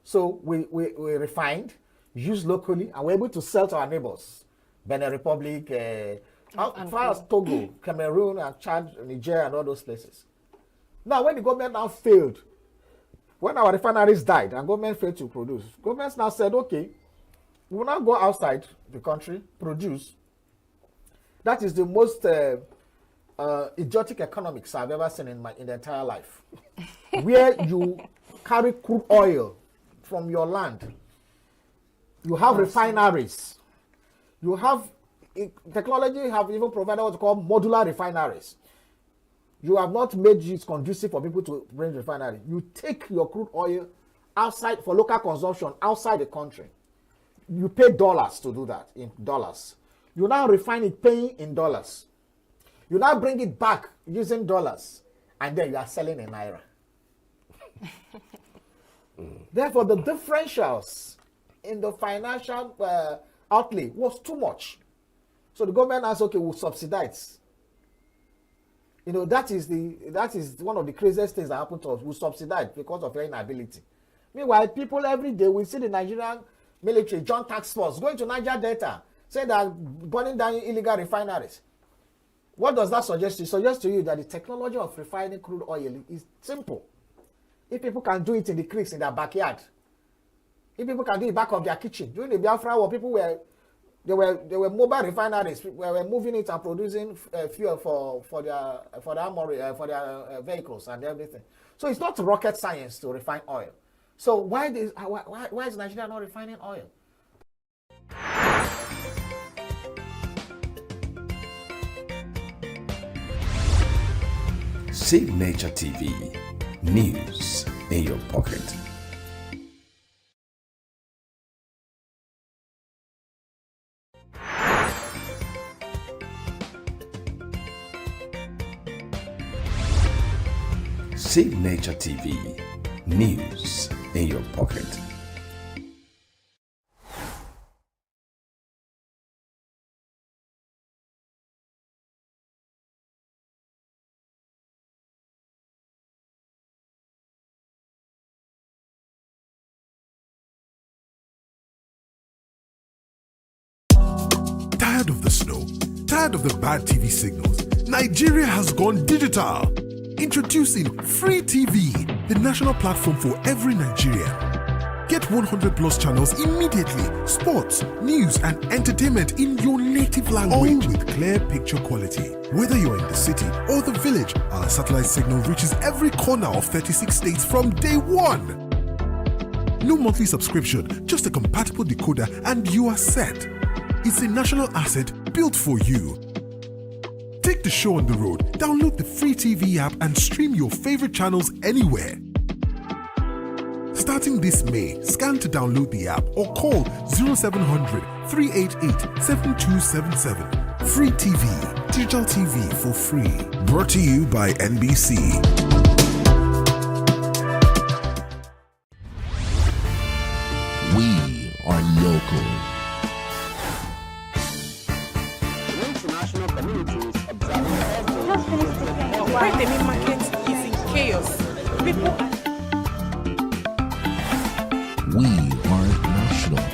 So we refined, used locally, and we're able to sell to our neighbors. Benin Republic, as far as Togo, Cameroon, and Chad, Niger, and all those places. Now, when the government now failed, when our refineries died and government failed to produce, governments now said, okay, we will now go outside the country, produce. That is the most idiotic economics I've ever seen in the entire life. Where you carry crude oil from your land. You have refineries. You have technology have even provided what's called modular refineries. You have not made it conducive for people to bring refinery. You take your crude oil outside for local consumption outside the country. You pay dollars to do that, in dollars. You now refine it paying in dollars. You now bring it back using dollars, and then you are selling in naira. Therefore, the differentials in the financial outlay was too much. So the government asked, okay, we'll subsidize. You know, that is one of the craziest things that happened to us. We subsidize because of your inability. Meanwhile, people every day, we see the Nigerian military, Joint Task Force, going to Niger Delta, saying that burning down illegal refineries. What does that suggest to you? It suggests to you that the technology of refining crude oil is simple. If people can do it in the creeks in their backyard, if people can do it back of their kitchen, during the Biafra War, people were mobile refineries. We were moving it and producing fuel for their armory, for their vehicles and everything. So it's not rocket science to refine oil. So why is Nigeria not refining oil? Signature TV, news in your pocket. Signature TV, news in your pocket. Tired of the snow? Tired of the bad TV signals? Nigeria has gone digital. Introducing Free TV, the national platform for every Nigerian. Get Get 100 plus channels immediately. Sports, news, and entertainment in your native language. All with clear picture quality. Whether you're in the city or the village, our satellite signal reaches every corner of 36 states from day one. No monthly subscription, just a compatible decoder and you are set. It's a national asset built for you. Take the show on the road, download the free TV app and stream your favorite channels anywhere. Starting this May, scan to download the app or call 0700 388 7277. Free TV, digital TV for free. Brought to you by NBC. We are local. International communities observing Just finished the Wait, the main market is in chaos. People are We are national.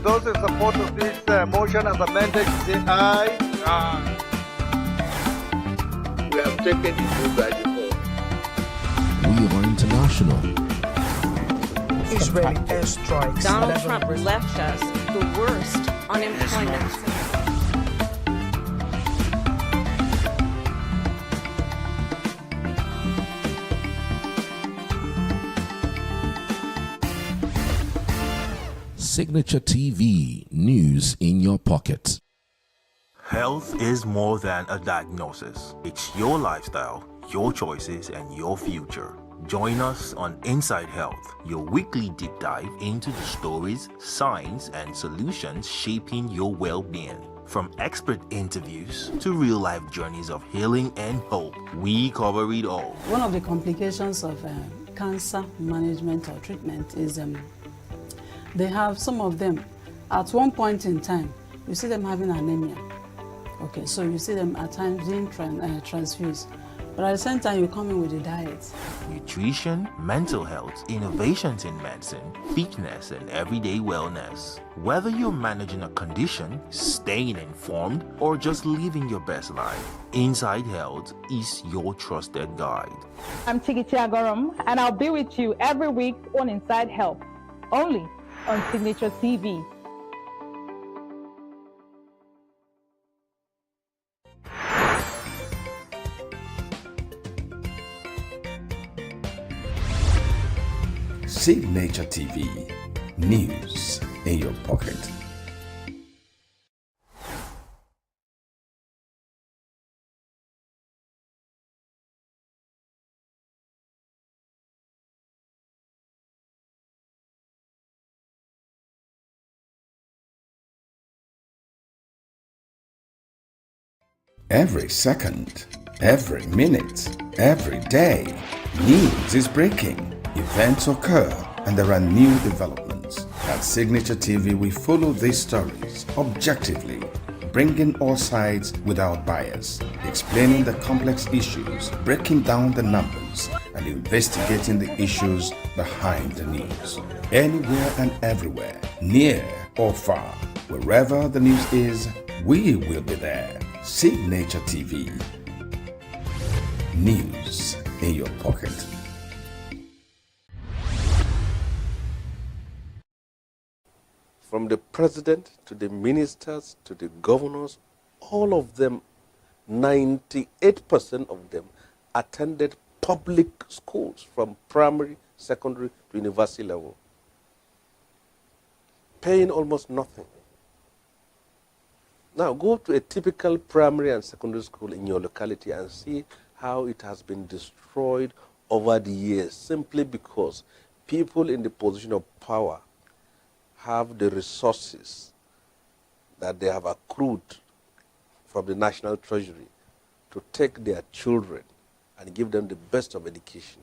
Those in support of this motion as amended, say aye. Aye. We have taken the vote by default. We are international. Israeli airstrikes. Donald Trump left us the worst unemployment. Signature TV, news in your pocket. Health is more than a diagnosis. It's your lifestyle, your choices, and your future. Join us on Inside Health, your weekly deep dive into the stories, science, and solutions shaping your well-being. From expert interviews to real-life journeys of healing and hope, we cover it all. One of the complications of cancer management or treatment is they have some of them at one point in time, you see them having anemia. Okay, so you see them at times being transfused. But at the same time, you come in with a diet. Nutrition, mental health, innovations in medicine, fitness, and everyday wellness. Whether you're managing a condition, staying informed, or just living your best life, Inside Health is your trusted guide. I'm Chigichi Agorom, and I'll be with you every week on Inside Health, only on Signature TV. Signature TV, news in your pocket. Every second, every minute, every day, news is breaking. Events occur and there are new developments. At Signature TV, we follow these stories objectively, bringing all sides without bias, explaining the complex issues, breaking down the numbers, and investigating the issues behind the news. Anywhere and everywhere, near or far, wherever the news is, we will be there. Signature TV. News in your pocket. From the president to the ministers to the governors, all of them, 98% of them attended public schools from primary, secondary to university level, paying almost nothing. Now go to a typical primary and secondary school in your locality and see how it has been destroyed over the years simply because people in the position of power have the resources that they have accrued from the national treasury to take their children and give them the best of education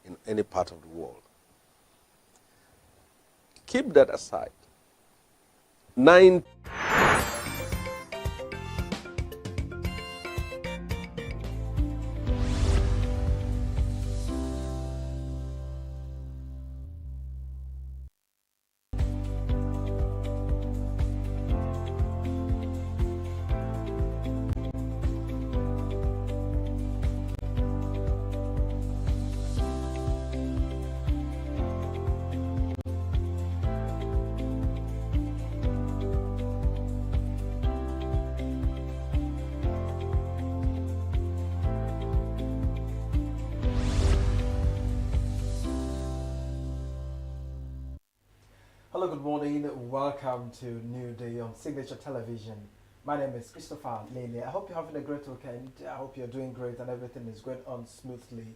in any part of the world. Keep that aside. Hello, good morning. Welcome to New Day on Signature Television. My name is Christopher Lele. I hope you're having a great weekend. I hope you're doing great and everything is going on smoothly.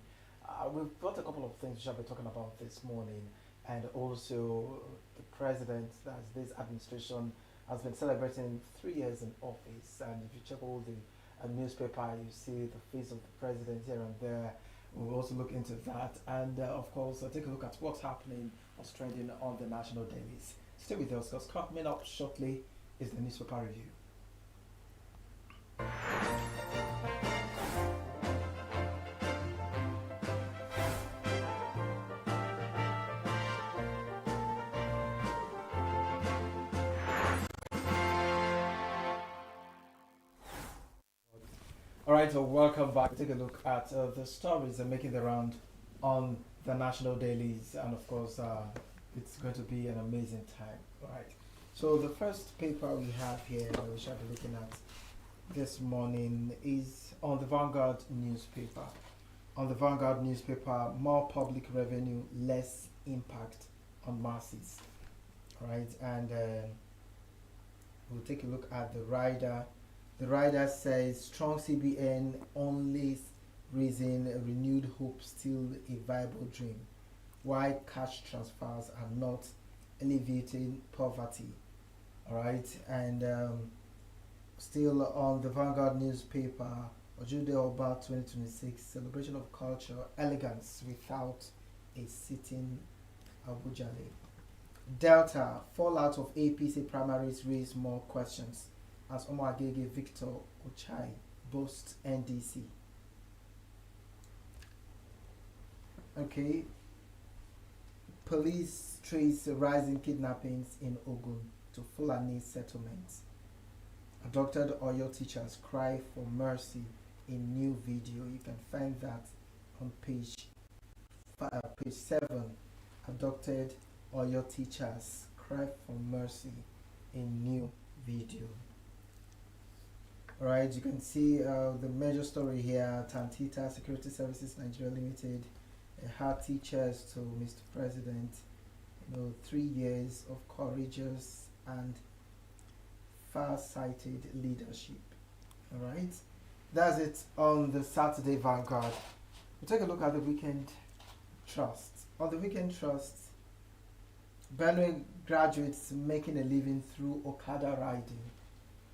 We've got a couple of things we shall be talking about this morning, and also the president, that's this administration, has been celebrating 3 years in office. And if you check all the newspaper, you see the face of the president here and there. We'll also look into that, and of course, take a look at what's happening, what's trending on the national dailies. Stay with us, because coming up shortly is the newspaper review. All right, so welcome back. Take a look at the stories that are making the round on the national dailies, and of course, it's going to be an amazing time. All right. So the first paper we have here that we shall be looking at this morning is on the Vanguard newspaper. On the Vanguard newspaper, more public revenue, less impact on masses. All right, and we'll take a look at the rider. The rider says strong CBN only reason renewed hope still a viable dream. Why cash transfers are not alleviating poverty. All right, and still on the Vanguard newspaper, Ojude Oba 2026 celebration of culture, elegance without a sitting Abujale. Delta fallout of APC primaries raise more questions as Omoagege Victor Ochai boasts NDC. Okay. Police trace rising kidnappings in Ogun to Fulani settlements. Adopted Oyo teachers cry for mercy in new video. You can find that on page 7. Adopted Oyo teachers cry for mercy in new video. Alright, you can see the major story here. Tantita Security Services Nigeria Limited had teachers to Mr. President, 3 years of courageous and far-sighted leadership. All right, that's it on the Saturday Vanguard. We'll take a look at the Weekend Trust. On the Weekend Trust, Benue graduates making a living through Okada riding.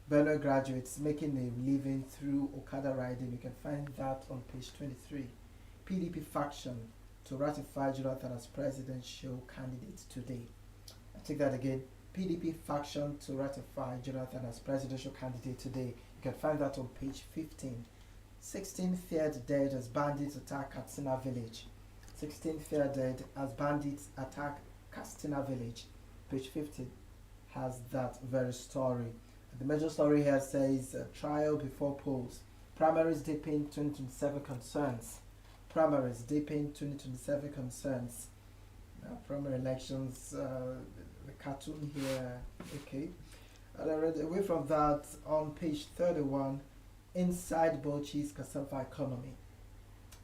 Benue graduates making a living through Okada riding. You can find that on page 23. PDP faction to ratify Jonathan as presidential candidate today. I take that again. PDP faction to ratify Jonathan as presidential candidate today. You can find that on page 15. 16 feared dead as bandits attack Katsina village. 16 feared dead as bandits attack Katsina village. Page 15 has that very story. The major story here says trial before polls. Primaries deepen 2027 concerns. Primaries deepen 2027 concerns. Primary elections, the cartoon here, okay. And away from that, on page 31, inside Bochi's cassava economy.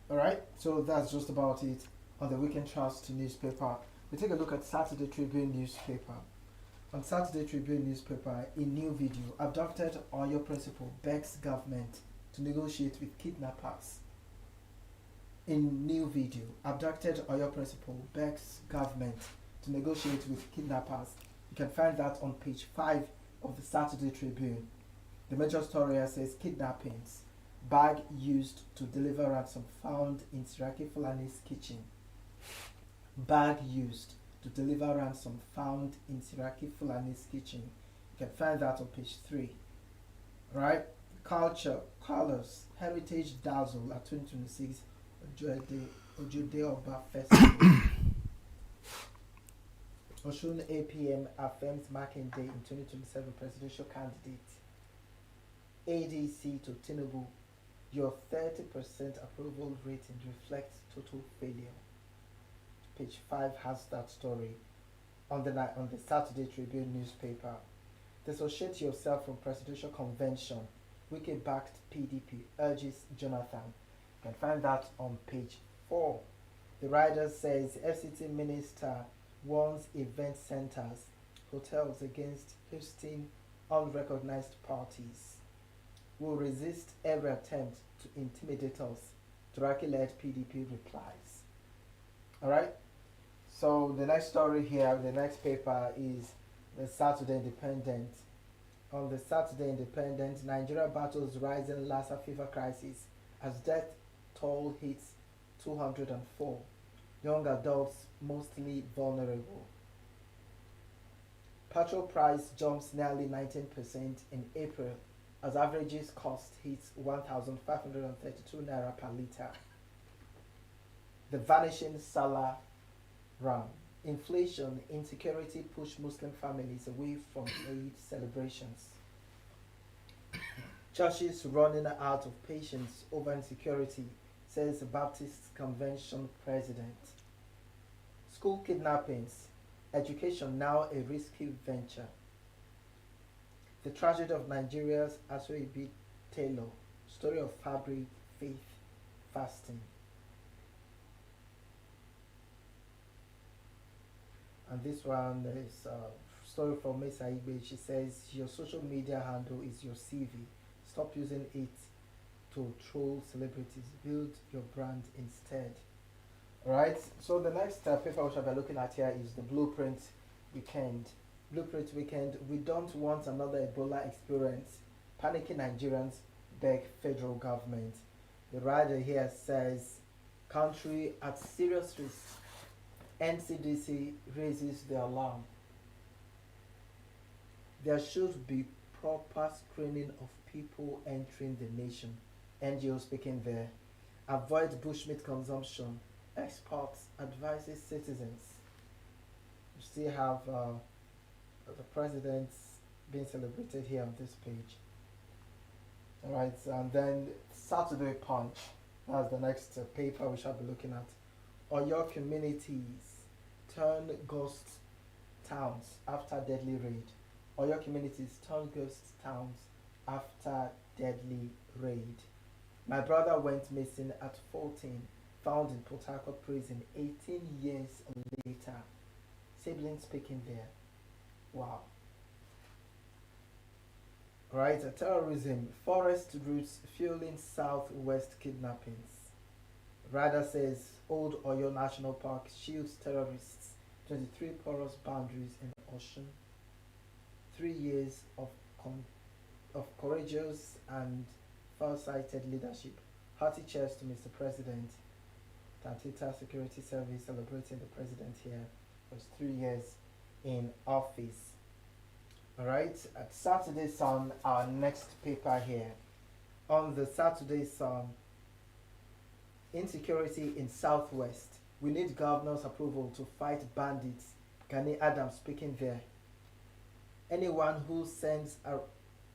Alright, so that's just about it on the Weekend Trust newspaper. We take a look at Saturday Tribune newspaper. On Saturday Tribune newspaper, a new video, abducted Oyo principal begs government to negotiate with kidnappers. In new video, abducted Oyo principal begs government to negotiate with kidnappers. You can find that on page 5 of the Saturday Tribune. The major story here says kidnappings, bag used to deliver ransom found in Siraki Fulani's kitchen. Bag used to deliver ransom found in Siraki Fulani's kitchen. You can find that on page 3. Right? Culture, colors, heritage dazzle at 2026 Ojude Oba Festival. Oshun APM affirms marking day in 2027 presidential candidate. ADC to Tinubu, your 30% approval rating reflects total failure. Page 5 has that story. On the Saturday Tribune newspaper, dissociate yourself from presidential convention. Wiki-backed PDP urges Jonathan. You can find that on page 4. The rider says FCT minister warns event centers hotels against hosting unrecognized parties. Will resist every attempt to intimidate us, Turaki-led PDP replies. Alright? So the next story here, the next paper is the Saturday Independent. On the Saturday Independent, Nigeria battles rising Lassa fever crisis as death toll hits 204. Young adults mostly vulnerable. Petrol price jumps nearly 19% in April as averages cost hits 1,532 naira per litre. The vanishing Salah ram. Inflation, insecurity push Muslim families away from Eid celebrations. Churches running out of patience over insecurity, says Baptist Convention president. School kidnappings, education now a risky venture. The tragedy of Nigeria's Asoebi Taylor, story of fabric, faith, fasting. And this one is a story from Mesa Igbe. She says, your social media handle is your CV. Stop using it to troll celebrities. Build your brand instead. Alright, so the next paper we shall be looking at here is the Blueprint Weekend. Blueprint Weekend, we don't want another Ebola experience. Panicking Nigerians beg federal government. The writer here says, country at serious risk. NCDC raises the alarm. There should be proper screening of people entering the nation. NGO speaking there. Avoid bushmeat consumption. Experts advises citizens. You still have the president being celebrated here on this page. Alright, and then Saturday Punch. That's the next paper we shall be looking at. Or your communities turn ghost towns after deadly raid. Or your communities turn ghost towns after deadly raid. My brother went missing at 14, found in Port Harcourt prison 18 years later. Siblings speaking there. Wow. Right, terrorism, forest routes fueling southwest kidnappings. Rada says Old Oyo National Park shields terrorists, 23 porous boundaries in ocean. 3 years of courageous and far-sighted leadership. Hearty cheers to Mr. President. Tantita Security Service celebrating the president here for his 3 years in office. Alright, at Saturday Sun, our next paper here. On the Saturday Sun, insecurity in Southwest. We need governor's approval to fight bandits. Gani Adams speaking there. Anyone who sends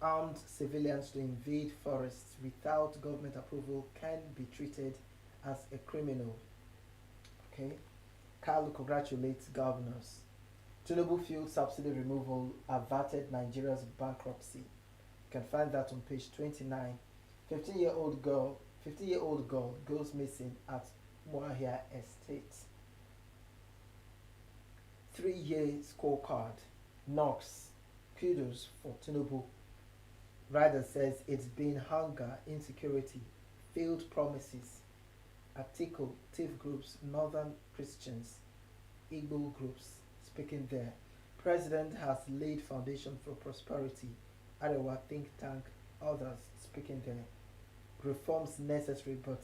armed civilians to invade forests without government approval can be treated as a criminal. Okay. Kalu congratulates governors. Tinubu fuel subsidy removal averted Nigeria's bankruptcy. You can find that on page 29. 15-year-old girl goes missing at Muahia Estate. 3-year scorecard. Knox. Kudos for Tinubu. Ryder says it's been hunger, insecurity, failed promises. Atiku, TIF groups, Northern Christians, Igbo groups speaking there. President has laid foundation for prosperity. Arewa think tank, others speaking there. Reforms necessary but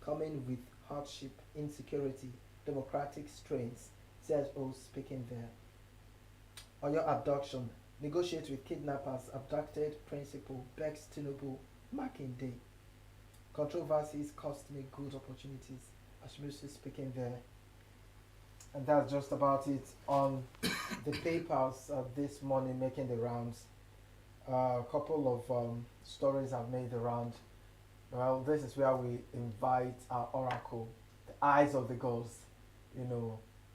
coming with hardship, insecurity, democratic strains. CSO speaking there. On your abduction, negotiate with kidnappers, abducted principal, begs Tinubu, Makinde. Controversies cost me good opportunities. Ashmusi speaking there. And that's just about it on the papers this morning making the rounds. A couple of stories have made the round. Well, this is where we invite our oracle, the eyes of the gods,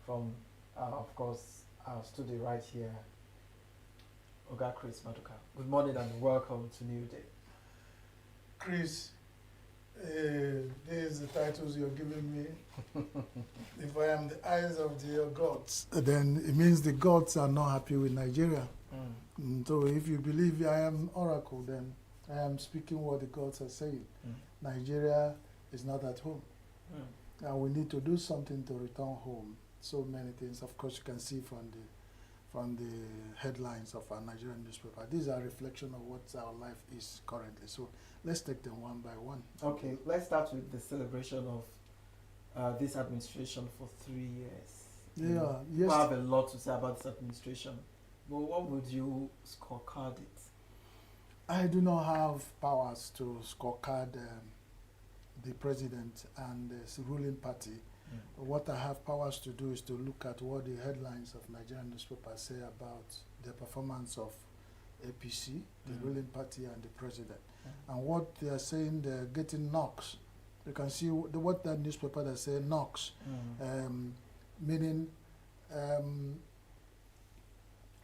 from, of course, our studio right here, Oga Chris Maduka. Good morning and welcome to New Day. Chris, These are the titles you're giving me. If I am the eyes of your gods, then it means the gods are not happy with Nigeria. So if you believe I am oracle, then I am speaking what the gods are saying. Nigeria is not at home. And we need to do something to return home. So many things, of course, you can see from the headlines of our Nigerian newspaper. These are a reflection of what our life is currently. So let's take them one by one. Okay, let's start with the celebration of this administration for 3 years. Yeah, You yes. have a lot to say about this administration, but what would you scorecard it? I do not have powers to scorecard the president and the ruling party. What I have powers to do is to look at what the headlines of Nigerian newspapers say about the performance of APC, the ruling party, and the president. And what they are saying, they're getting knocks. You can see what that newspaper they say knocks, meaning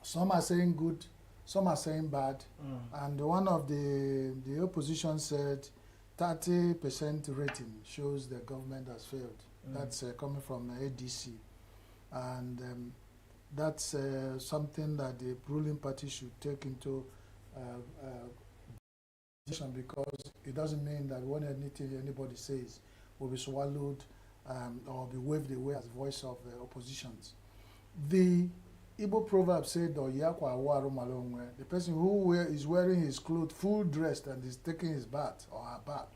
some are saying good, some are saying bad. And one of the opposition said 30% rating shows the government has failed. That's coming from ADC. And that's something that the ruling party should take into because it doesn't mean that when anything anybody says will be swallowed or be waved away as voice of the oppositions. The Igbo proverb said, the person who is wearing his clothes full dressed and is taking his bath or her bath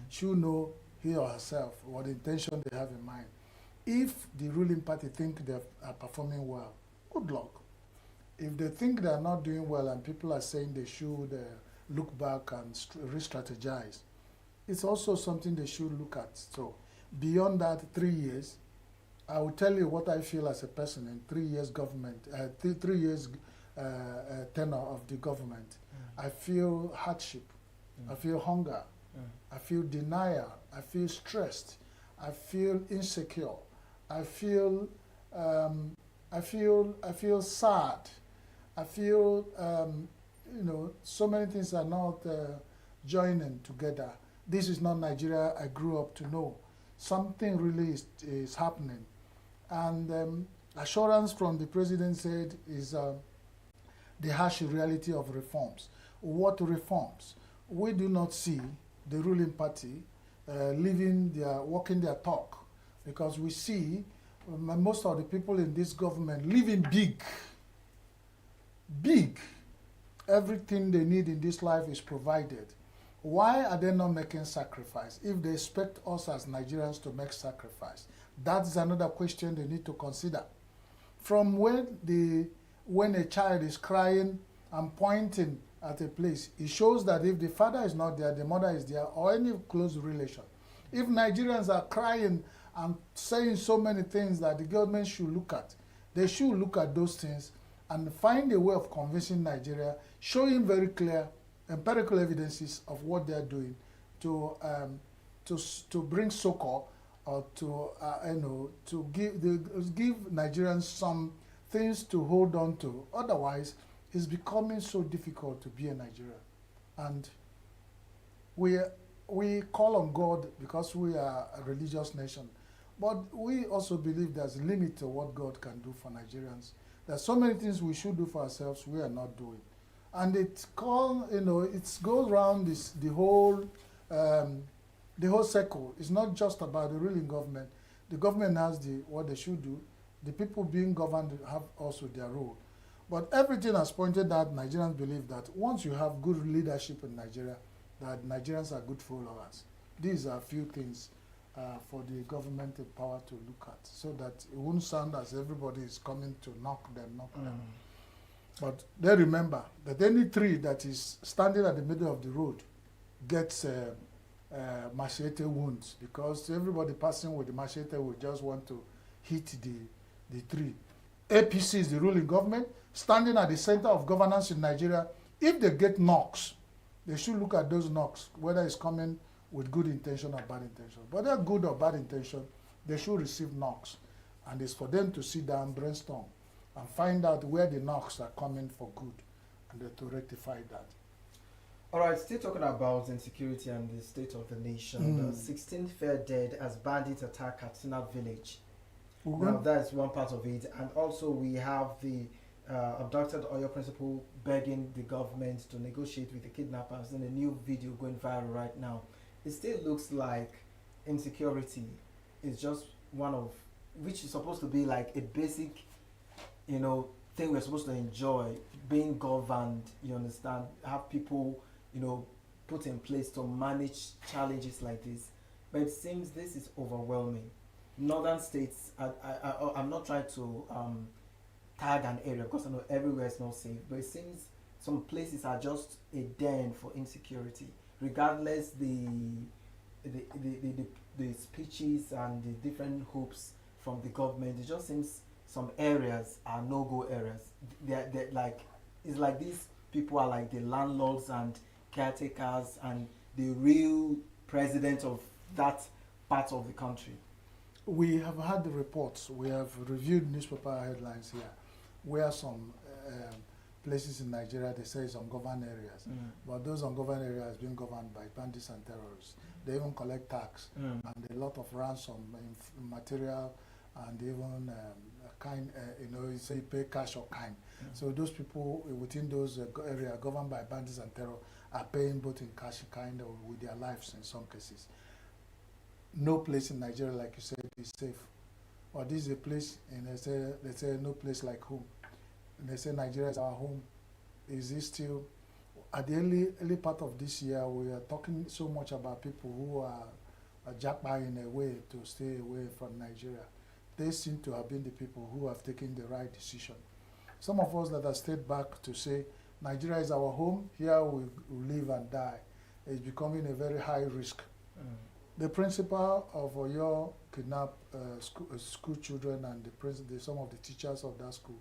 should know he or herself what intention they have in mind. If the ruling party think they are performing well, good luck. If they think they are not doing well and people are saying they should look back and re-strategize, it's also something they should look at. So beyond that 3 years, I will tell you what I feel as a person in 3 years government, 3 years tenure of the government. I feel hardship, I feel hunger, I feel denial, I feel stressed, I feel insecure, I feel sad, I feel so many things are not joining together. This is not Nigeria I grew up to know. Something really is happening. And assurance from the president said is the harsh reality of reforms. What reforms? We do not see the ruling party walking their talk, because we see most of the people in this government living big. Big. Everything they need in this life is provided. Why are they not making sacrifice if they expect us as Nigerians to make sacrifice? That's another question they need to consider. From when a child is crying and pointing at a place, it shows that if the father is not there, the mother is there, or any close relation. If Nigerians are crying and saying so many things that the government should look at, they should look at those things and find a way of convincing Nigeria, showing very clear empirical evidences of what they are doing to bring succor or to give Nigerians some things to hold on to. Otherwise, it's becoming so difficult to be a Nigerian. And we call on God because we are a religious nation. But we also believe there's a limit to what God can do for Nigerians. There's so many things we should do for ourselves we are not doing. And it goes around the whole circle. It's not just about the ruling government. The government has what they should do. The people being governed have also their role. But everything has pointed out Nigerians believe that once you have good leadership in Nigeria, that Nigerians are good followers. These are a few things for the government in power to look at, so that it won't sound as everybody is coming to knock them. But they remember that any tree that is standing at the middle of the road gets machete wounds, because everybody passing with the machete will just want to hit the tree. APC is the ruling government, standing at the center of governance in Nigeria. If they get knocks, they should look at those knocks, whether it's coming with good intention or bad intention. But they're good or bad intention, they should receive knocks. And it's for them to sit down, brainstorm, and find out where the knocks are coming for good, and to rectify that. All right, still talking about insecurity and the state of the nation. The 16th fair dead as bandits attack Katsina village. Now that is one part of it, and also we have the abducted Oyo principal begging the government to negotiate with the kidnappers. And a new video going viral right now. It still looks like insecurity is just one of, which is supposed to be like a basic, thing we're supposed to enjoy, being governed. You understand? Have people, put in place to manage challenges like this. But it seems this is overwhelming. Northern states, I'm not trying to tag an area because I know everywhere is not safe, but it seems some places are just a den for insecurity, regardless the speeches and the different hopes from the government. It just seems some areas are no-go areas. They're like, it's like these people are like the landlords and caretakers and the real president of that part of the country. We have had the reports, we have reviewed newspaper headlines here, where some places in Nigeria, they say some governed areas, but those ungoverned areas have been governed by bandits and terrorists. They even collect tax and a lot of ransom in material and even kind, you say pay cash or kind. So those people within those areas governed by bandits and terror are paying both in cash and kind or with their lives in some cases. No place in Nigeria, like you said, is safe. Or this is a place, and they say no place like home. And they say Nigeria is our home. Is this still? At the early part of this year, we are talking so much about people who are jackpotting a way to stay away from Nigeria. They seem to have been the people who have taken the right decision. Some of us that have stayed back to say Nigeria is our home, here we live and die, is becoming a very high risk. The principal of Oyo kidnapped school children and some of the teachers of that school.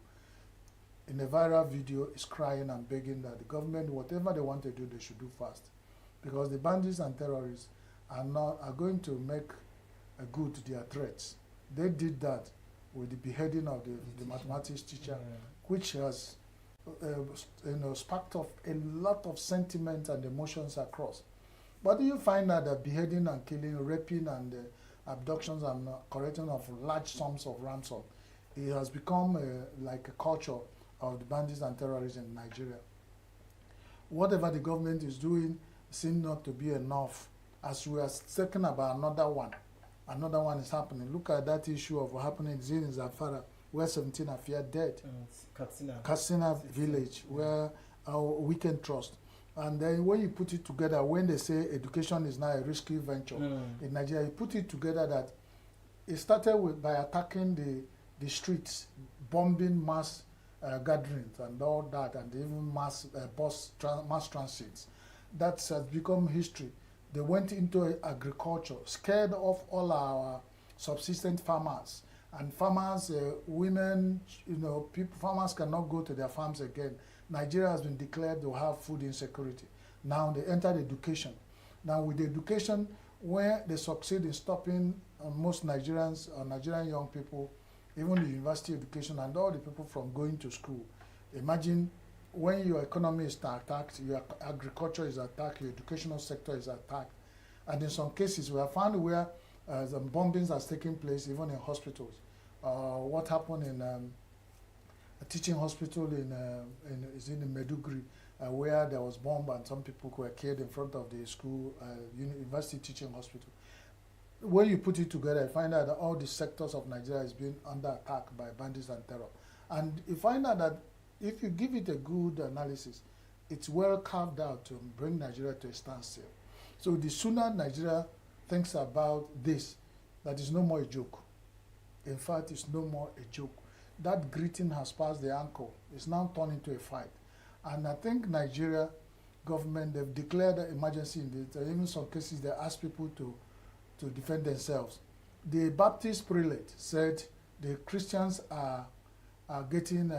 In a viral video, is crying and begging that the government, whatever they want to do, they should do fast, because the bandits and terrorists are going to make good their threats. They did that with the beheading of the mathematics teacher, which has sparked off a lot of sentiment and emotions across. But you find that the beheading and killing, raping and abductions and collecting of large sums of ransom, it has become like a culture of the bandits and terrorists in Nigeria. Whatever the government is doing seems not to be enough. As we are talking about another one is happening. Look at that issue of what happened in Zamfara, where 17 are feared dead. Katsina village, where our weekend trust. And then when you put it together, when they say education is now a risky venture in Nigeria, you put it together that it started by attacking the streets, bombing mass gatherings and all that, and even mass transits. That has become history. They went into agriculture, scared off all our subsistence farmers. And farmers, women, farmers cannot go to their farms again. Nigeria has been declared to have food insecurity. Now they entered education. Now with education, where they succeed in stopping most Nigerians or Nigerian young people, even the university education and all the people from going to school. Imagine when your economy is attacked, your agriculture is attacked, your educational sector is attacked. And in some cases, we have found where the bombings are taking place, even in hospitals. What happened in a teaching hospital in Maiduguri, where there was bomb and some people were killed in front of the school, university teaching hospital. When you put it together, you find out that all the sectors of Nigeria is being under attack by bandits and terror. And you find out that if you give it a good analysis, it's well carved out to bring Nigeria to a standstill. So the sooner Nigeria thinks about this, that is no more a joke. In fact, it's no more a joke. That greeting has passed the ankle. It's now turned into a fight. And I think Nigeria government, they've declared an emergency in this. Even in some cases, they ask people to defend themselves. The Baptist prelate said the Christians are getting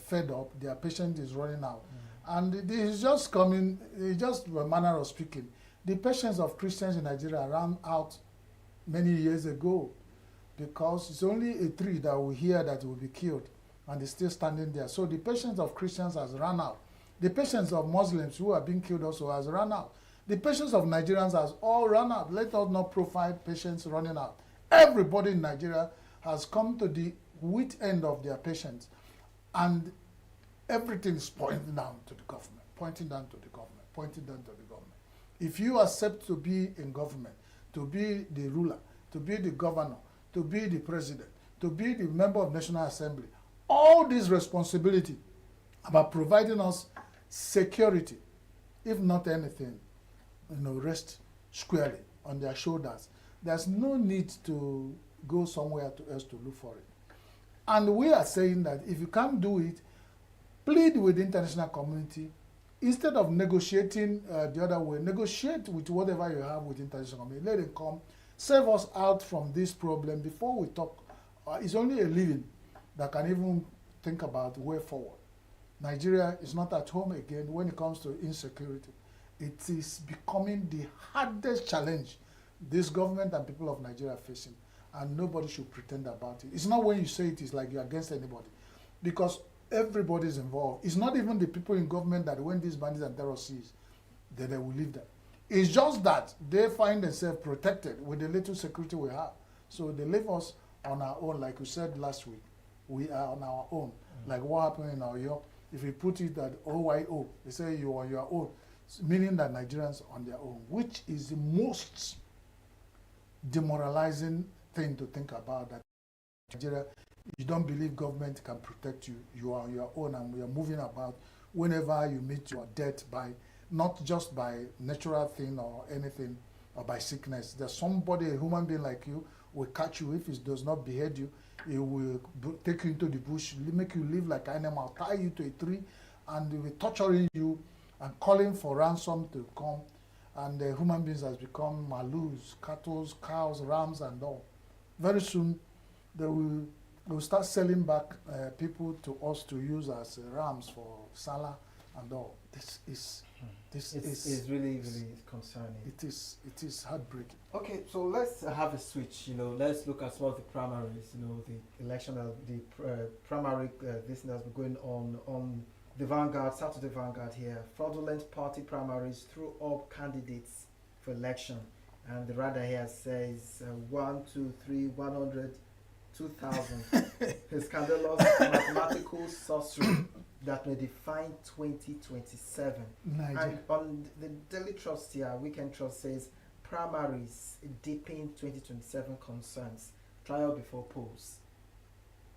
fed up. Their patience is running out. And it is just coming, it's just a manner of speaking. The patience of Christians in Nigeria ran out many years ago, because it's only a tree that we hear that will be killed, and it's still standing there. So the patience of Christians has run out. The patience of Muslims who are being killed also has run out. The patience of Nigerians has all run out. Let us not profile patience running out. Everybody in Nigeria has come to the wit end of their patience, and everything is pointing down to the government, pointing down to the government, pointing down to the government. If you accept to be in government, to be the ruler, to be the governor, to be the president, to be the member of National Assembly, all this responsibility about providing us security, if not anything, rest squarely on their shoulders. There's no need to go somewhere else to look for it. And we are saying that if you can't do it, plead with the international community. Instead of negotiating the other way, negotiate with whatever you have with the international community. Let it come, save us out from this problem before we talk. It's only a living that can even think about the way forward. Nigeria is not at home again when it comes to insecurity. It is becoming the hardest challenge this government and people of Nigeria are facing, and nobody should pretend about it. It's not when you say it is like you're against anybody, because everybody is involved. It's not even the people in government that when these bandits and terrorists seize, that they will leave them. It's just that they find themselves protected with the little security we have. So they leave us on our own, like we said last week. We are on our own. Like what happened in Oyo, if we put it at OYO, they say you are on your own, meaning that Nigerians are on their own, which is the most demoralizing thing to think about. That Nigeria, you don't believe government can protect you, you are on your own, and we are moving about whenever you meet your death, by not just by natural thing or anything, or by sickness. There's somebody, a human being like you, will catch you. If it does not behead you, it will take you into the bush, make you live like an animal, tie you to a tree, and they will torturing you and calling for ransom to come. And the human beings has become malus, cattle, cows, rams, and all. Very soon, they will start selling back people to us to use as rams for salah and all. This is really concerning. It is heartbreaking. Okay, so let's have a switch. Let's look at some of the primaries. The election, the primary this has been going on the Vanguard, Saturday Vanguard here. Fraudulent party primaries threw up candidates for election, and the radar here says 1, 2, 3, 100, 2,000. Scandalous mathematical sorcery that may define 2027. And on the Daily Trust here, Weekend Trust says primaries deepen 2027 concerns, trial before polls.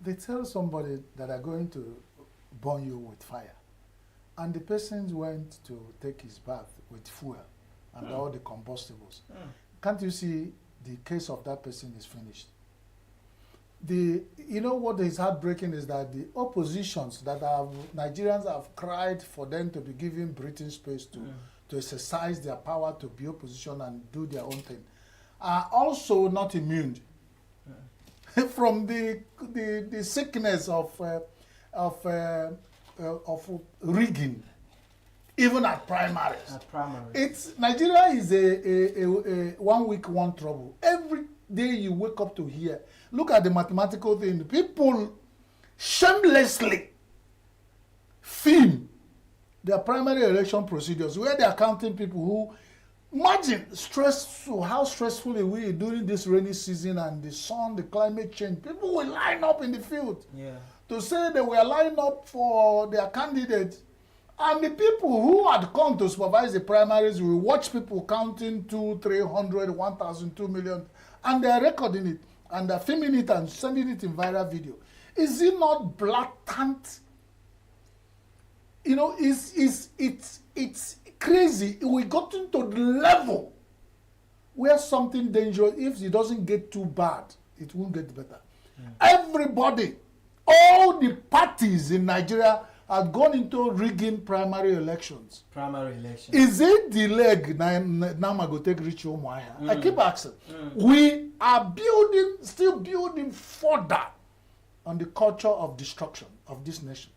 They tell somebody that are going to burn you with fire, and the person went to take his bath with fuel and all the combustibles. Can't you see the case of that person is finished? What is heartbreaking is that the oppositions that Nigerians have cried for them to be given breathing space to exercise their power, to be opposition and do their own thing, are also not immune from the sickness of rigging, even at primaries. Nigeria is a 1 week, one trouble. Every day you wake up to hear. Look at the mathematical thing. People shamelessly film their primary election procedures where they are counting people who, imagine how stressful it will be during this rainy season and the sun, the climate change. People will line up in the field to say they were lining up for their candidate. And the people who had come to supervise the primaries will watch people counting 200, 300, 1,000, 2 million, and they are recording it, and they're filming it and sending it in viral video. Is it not blatant? It's crazy. We got into the level where something dangerous, if it doesn't get too bad, it won't get better. Everybody, all the parties in Nigeria have gone into rigging primary elections. Is it the leg now I go take rich Umuahia? I keep asking. We are still building further on the culture of destruction of this nation.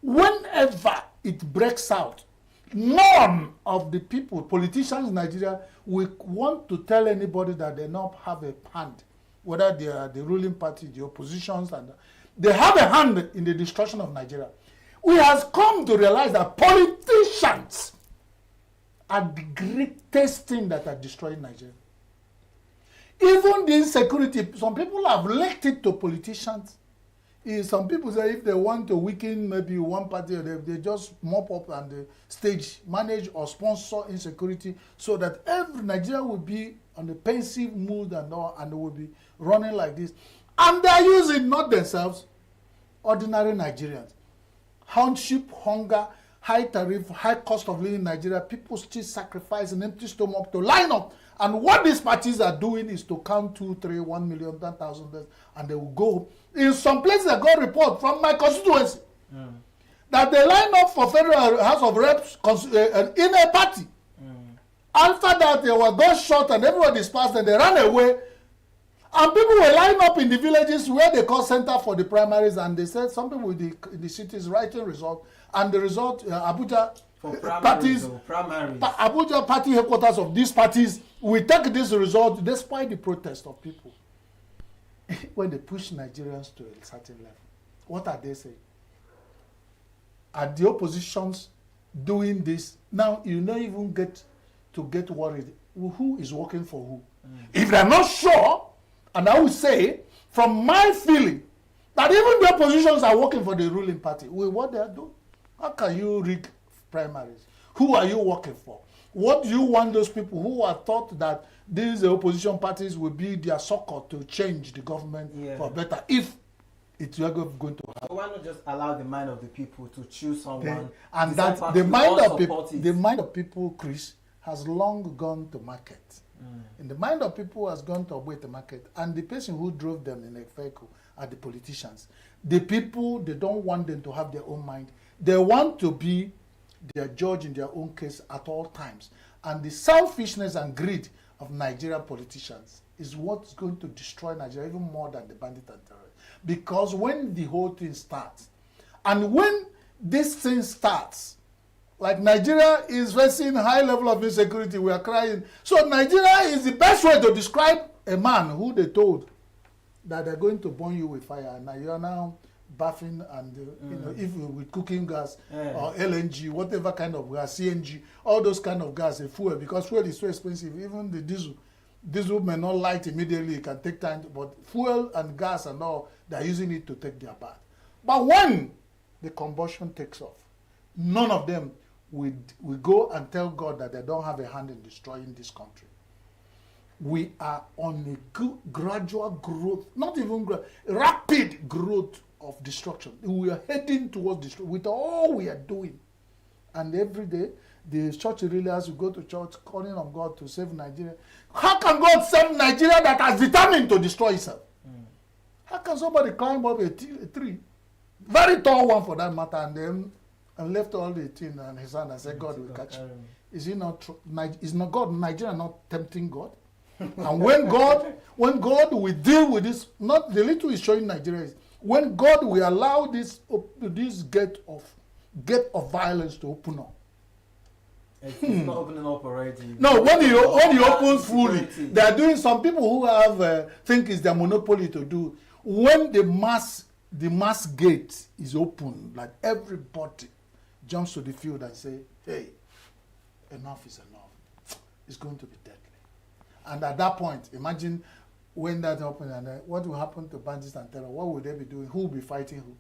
Whenever it breaks out, none of the politicians in Nigeria, will want to tell anybody that they not have a hand, whether they are the ruling party, the oppositions, and they have a hand in the destruction of Nigeria. We have come to realize that politicians are the greatest thing that are destroying Nigeria. Even the insecurity, some people have linked it to politicians. Some people say if they want to weaken maybe one party, they just mop up and they stage, manage or sponsor insecurity so that every Nigeria will be on a pensive mood and all, and they will be running like this. And they are using not themselves, ordinary Nigerians. Hardship, hunger, high tariff, high cost of living in Nigeria, people still sacrifice an empty stomach to line up. And what these parties are doing is to count 2, 3, 1 million, 10,000, and they will go. In some places, I got a report from my constituency that they line up for Federal House of Reps in a party. After that, they were gunshot and everybody dispersed and they ran away. And people were lining up in the villages where they call center for the primaries, and they said some people in the cities writing result, and the result, Abuja parties, Abuja party headquarters of these parties will take this result despite the protest of people. When they push Nigerians to a certain level, what are they saying? Are the oppositions doing this? Now you don't even get worried. Who is working for who? If they're not sure, and I would say, from my feeling, that even the oppositions are working for the ruling party with what they are doing. How can you rig primaries? Who are you working for? What do you want those people who are thought that these opposition parties will be their succor to change the government for better if it's going to happen? So why not just allow the mind of the people to choose someone? And that the mind of people, Chris, has long gone to market. And the mind of people has gone to obey the market. And the person who drove them in a vehicle are the politicians. The people, they don't want them to have their own mind. They want to be their judge in their own case at all times. And the selfishness and greed of Nigerian politicians is what's going to destroy Nigeria even more than the bandit and terrorists. Because when the whole thing starts, and when this thing starts, like Nigeria is facing high level of insecurity, we are crying. So Nigeria is the best way to describe a man who they told that they're going to burn you with fire. And now you are now bathing and you know, if with cooking gas or LNG, whatever kind of gas, CNG, all those kind of gas, fuel, because fuel is so expensive. Even the diesel may not light immediately, it can take time, but fuel and gas and all, they're using it to take their bath. But when the combustion takes off, none of them we go and tell God that they don't have a hand in destroying this country. We are on a gradual growth, not even rapid growth of destruction. We are heading towards destruction with all we are doing. And every day, the church leaders will go to church calling on God to save Nigeria. How can God save Nigeria that has determined to destroy itself? How can somebody climb up a tree, very tall one for that matter, and then left all the thing in his hand and said, God will catch you? Is he not? Is not God, Nigeria not tempting God? And when God will deal with this, not the little is showing Nigeria is when God will allow this gate of violence to open up. It's not opening up already. No, when he opens fully, they are doing. Some people who have think it's their monopoly to do. When the mass gate is open, like everybody jumps to the field and say, "Hey, enough is enough. It's going to be deadly." And at that point, imagine when that happens, and what will happen to bandits and terror? What will they be doing? Who will be fighting who?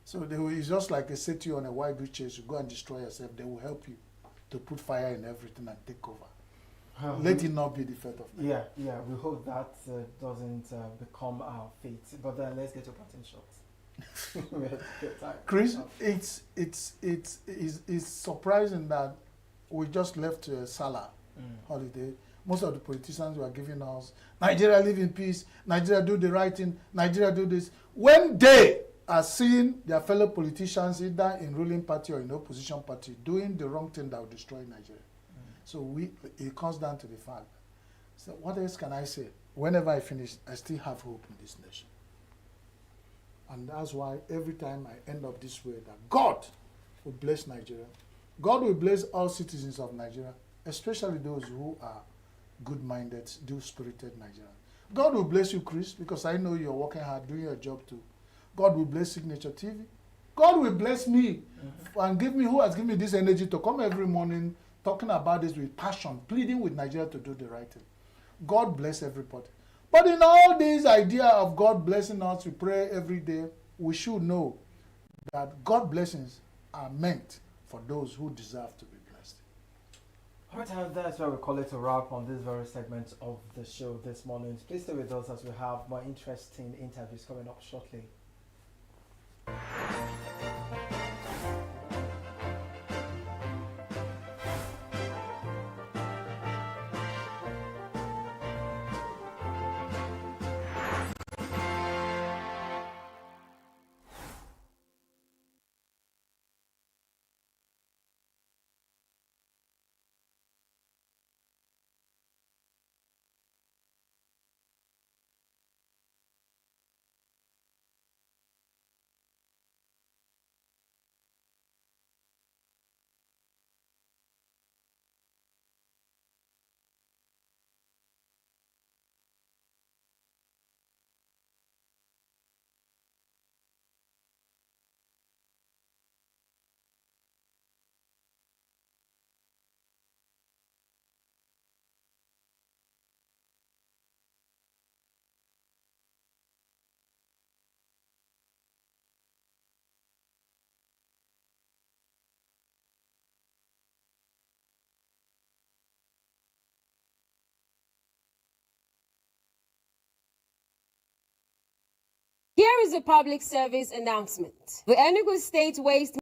So it's just like they set you on a wild goose chase. You go and destroy yourself. They will help you to put fire in everything and take over. Let it not be the fate of Nigeria. Yeah. We hope that doesn't become our fate. But then let's get to parting shots. Chris, it's surprising that we just left Salah holiday. Most of the politicians were giving us, Nigeria live in peace, Nigeria do the right thing, Nigeria do this. When they are seeing their fellow politicians, either in ruling party or in opposition party, doing the wrong thing that will destroy Nigeria. So it comes down to the fact. So what else can I say? Whenever I finish, I still have hope in this nation. And that's why every time I end up this way, that God will bless Nigeria. God will bless all citizens of Nigeria, especially those who are good-minded, do-spirited Nigerians. God will bless you, Chris, because I know you're working hard, doing your job too. God will bless Signature TV. God will bless me and give me, who has given me this energy to come every morning talking about this with passion, pleading with Nigeria to do the right thing. God bless everybody. But in all this idea of God blessing us, we pray every day, we should know that God blessings are meant for those who deserve to be blessed. All right, that's why we call it a wrap on this very segment of the show this morning. Please stay with us as we have more interesting interviews coming up shortly. Here is a public service announcement. The ENUGU State Waste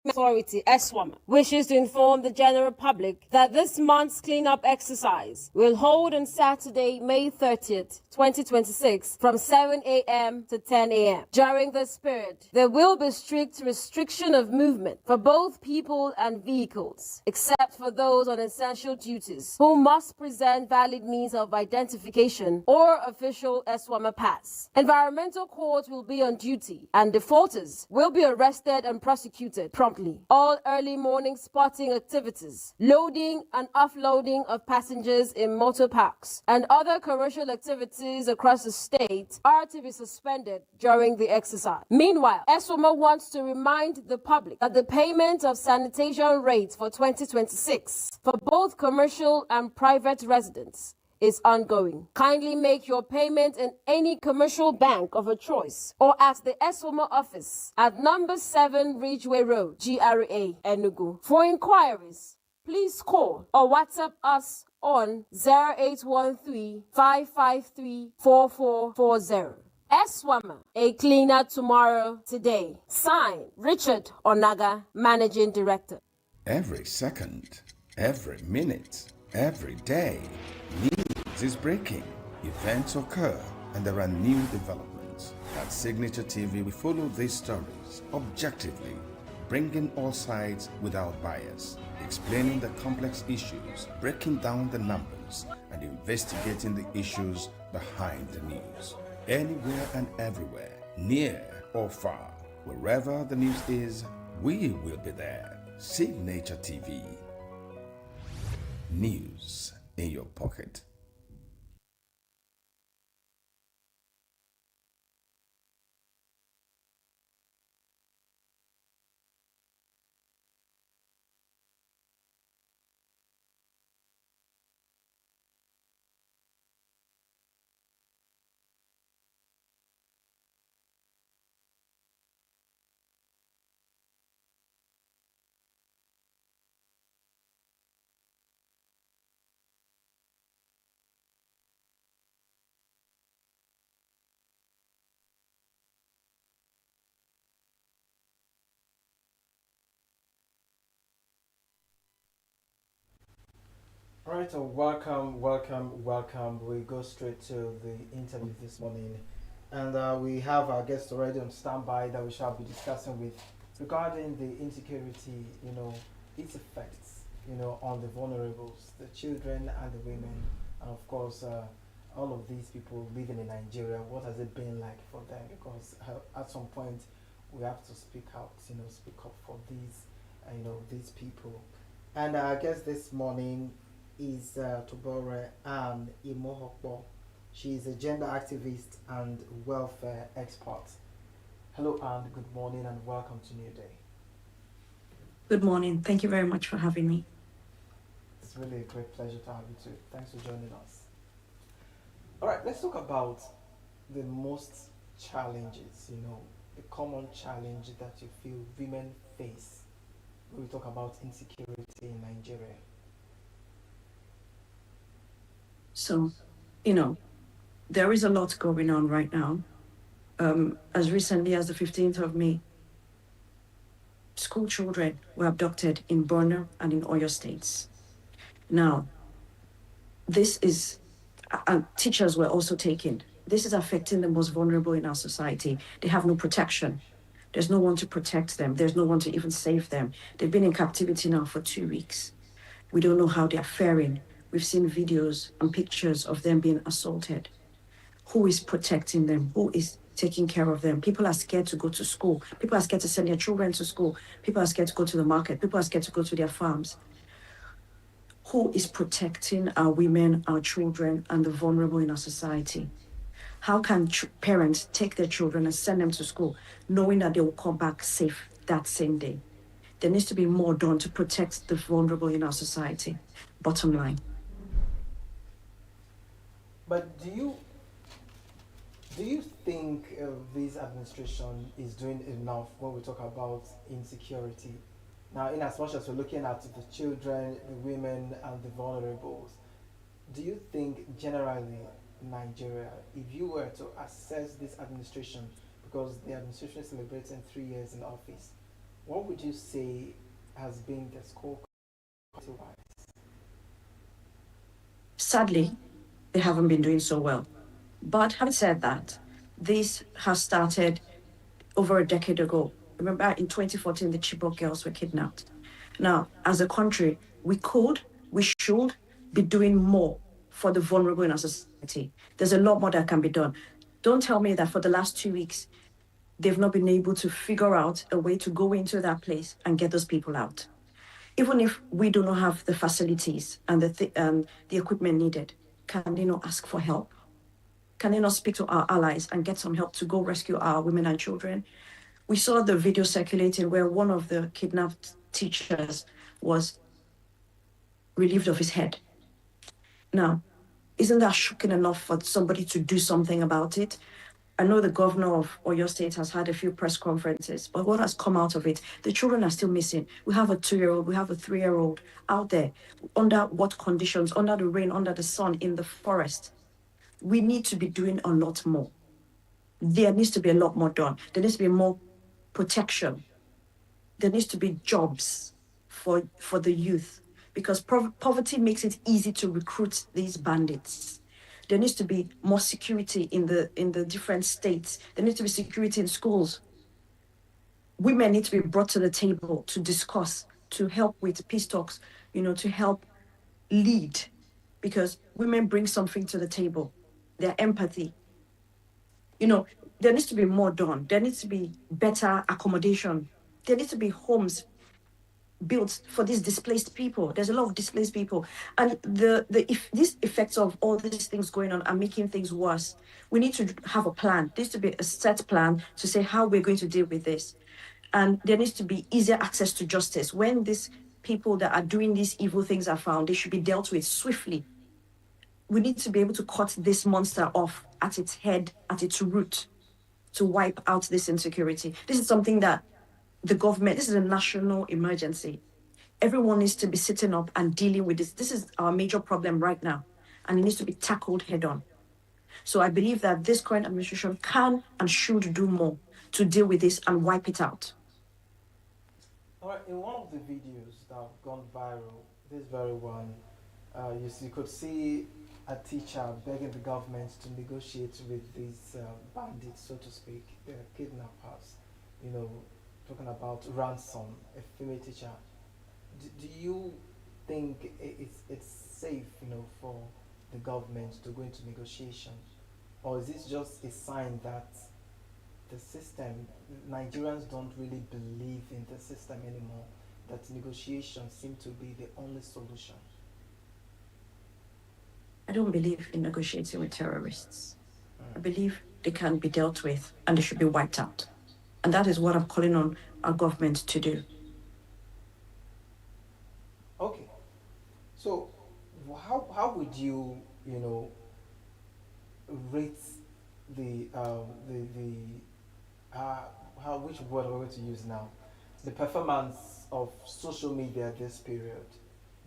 Authority, ESWAMA, wishes to inform the general public that this month's cleanup exercise will hold on Saturday, May 30th, 2026 from 7 a.m. to 10 a.m. During this period, there will be strict restriction of movement for both people and vehicles, except for those on essential duties who must present valid means of identification or official ESWAMA pass. Environmental court will be on duty and defaulters will be arrested and prosecuted promptly. All early morning spotting activities, loading and offloading of passengers in motor parks, and other commercial activities across the state are to be suspended during the exercise. Meanwhile, ESWAMA wants to remind the public that the payment of sanitation rates for 2026 for both commercial and private residents is ongoing. Kindly make your payment in any commercial bank of a choice or at the ESWAMA office at number 7 Ridgeway Road, GRA, Enugu. For inquiries, please call or WhatsApp us on 0813-553-4440. ESWAMA, a cleaner tomorrow, today. Signed, Richard Onaga, Managing Director. Every second, every minute, every day, news is breaking, events occur, and there are new developments. At Signature TV, we follow these stories objectively, bringing all sides without bias, explaining the complex issues, breaking down the numbers, and investigating the issues behind the news. Anywhere and everywhere, near or far, wherever the news is, we will be there. Signature TV. News in your pocket. All right, so welcome. We go straight to the interview this morning, and we have our guest already on standby that we shall be discussing with regarding the insecurity, its effects, on the vulnerables, the children and the women, and of course, all of these people living in Nigeria. What has it been like for them? Because at some point, we have to speak out, speak up for these, these people. And I guess this morning is Tobore Ann Imohokpo. She is a gender activist and welfare expert. Hello and good morning and welcome to New Day. Good morning. Thank you very much for having me. It's really a great pleasure to have you too. Thanks for joining us. All right, let's talk about the most challenges, the common challenge that you feel women face when we talk about insecurity in Nigeria. So, there is a lot going on right now. As recently as the 15th of May, school children were abducted in Borno and in Oyo states. Now, this is, and teachers were also taken. This is affecting the most vulnerable in our society. They have no protection. There's no one to protect them. There's no one to even save them. They've been in captivity now for 2 weeks. We don't know how they're faring. We've seen videos and pictures of them being assaulted. Who is protecting them? Who is taking care of them? People are scared to go to school. People are scared to send their children to school. People are scared to go to the market. People are scared to go to their farms. Who is protecting our women, our children, and the vulnerable in our society? How can parents take their children and send them to school knowing that they will come back safe that same day? There needs to be more done to protect the vulnerable in our society. Bottom line. But do you think this administration is doing enough when we talk about insecurity? Now, in as much as we're looking at the children, the women, and the vulnerables, do you think generally in Nigeria, if you were to assess this administration, because the administration is celebrating 3 years in office, what would you say has been the score quality-wise? Sadly, they haven't been doing so well. But having said that, this has started over a decade ago. Remember, in 2014, the Chibok girls were kidnapped. Now, as a country, we should be doing more for the vulnerable in our society. There's a lot more that can be done. Don't tell me that for the last 2 weeks, they've not been able to figure out a way to go into that place and get those people out. Even if we do not have the facilities and the equipment needed, can they not ask for help? Can they not speak to our allies and get some help to go rescue our women and children? We saw the video circulating where one of the kidnapped teachers was relieved of his head. Now, isn't that shocking enough for somebody to do something about it? I know the governor of Oyo State has had a few press conferences, but what has come out of it? The children are still missing. We have a 2-year-old, we have a 3-year-old out there. Under what conditions? Under the rain, under the sun, in the forest. We need to be doing a lot more. There needs to be a lot more done. There needs to be more protection. There needs to be jobs for the youth, because poverty makes it easy to recruit these bandits. There needs to be more security in the different states. There needs to be security in schools. Women need to be brought to the table to discuss, to help with peace talks, to help lead, because women bring something to the table. Their empathy. There needs to be more done. There needs to be better accommodation. There needs to be homes built for these displaced people. There's a lot of displaced people. And if these effects of all these things going on are making things worse, we need to have a plan. There needs to be a set plan to say how we're going to deal with this. And there needs to be easier access to justice. When these people that are doing these evil things are found, they should be dealt with swiftly. We need to be able to cut this monster off at its head, at its root, to wipe out this insecurity. This is something that the government, this is a national emergency. Everyone needs to be sitting up and dealing with this. This is our major problem right now, and it needs to be tackled head on. So I believe that this current administration can and should do more to deal with this and wipe it out. All right, in one of the videos that have gone viral, this very one, you could see a teacher begging the government to negotiate with these bandits, so to speak, the kidnappers, talking about ransom, a female teacher. Do you think it's safe, for the government to go into negotiation? Or is this just a sign that the system, Nigerians don't really believe in the system anymore, that negotiations seem to be the only solution? I don't believe in negotiating with terrorists. I believe they can be dealt with and they should be wiped out. And that is what I'm calling on our government to do. Okay. So, how would you, rate the how which word are we going to use now? The performance of social media this period.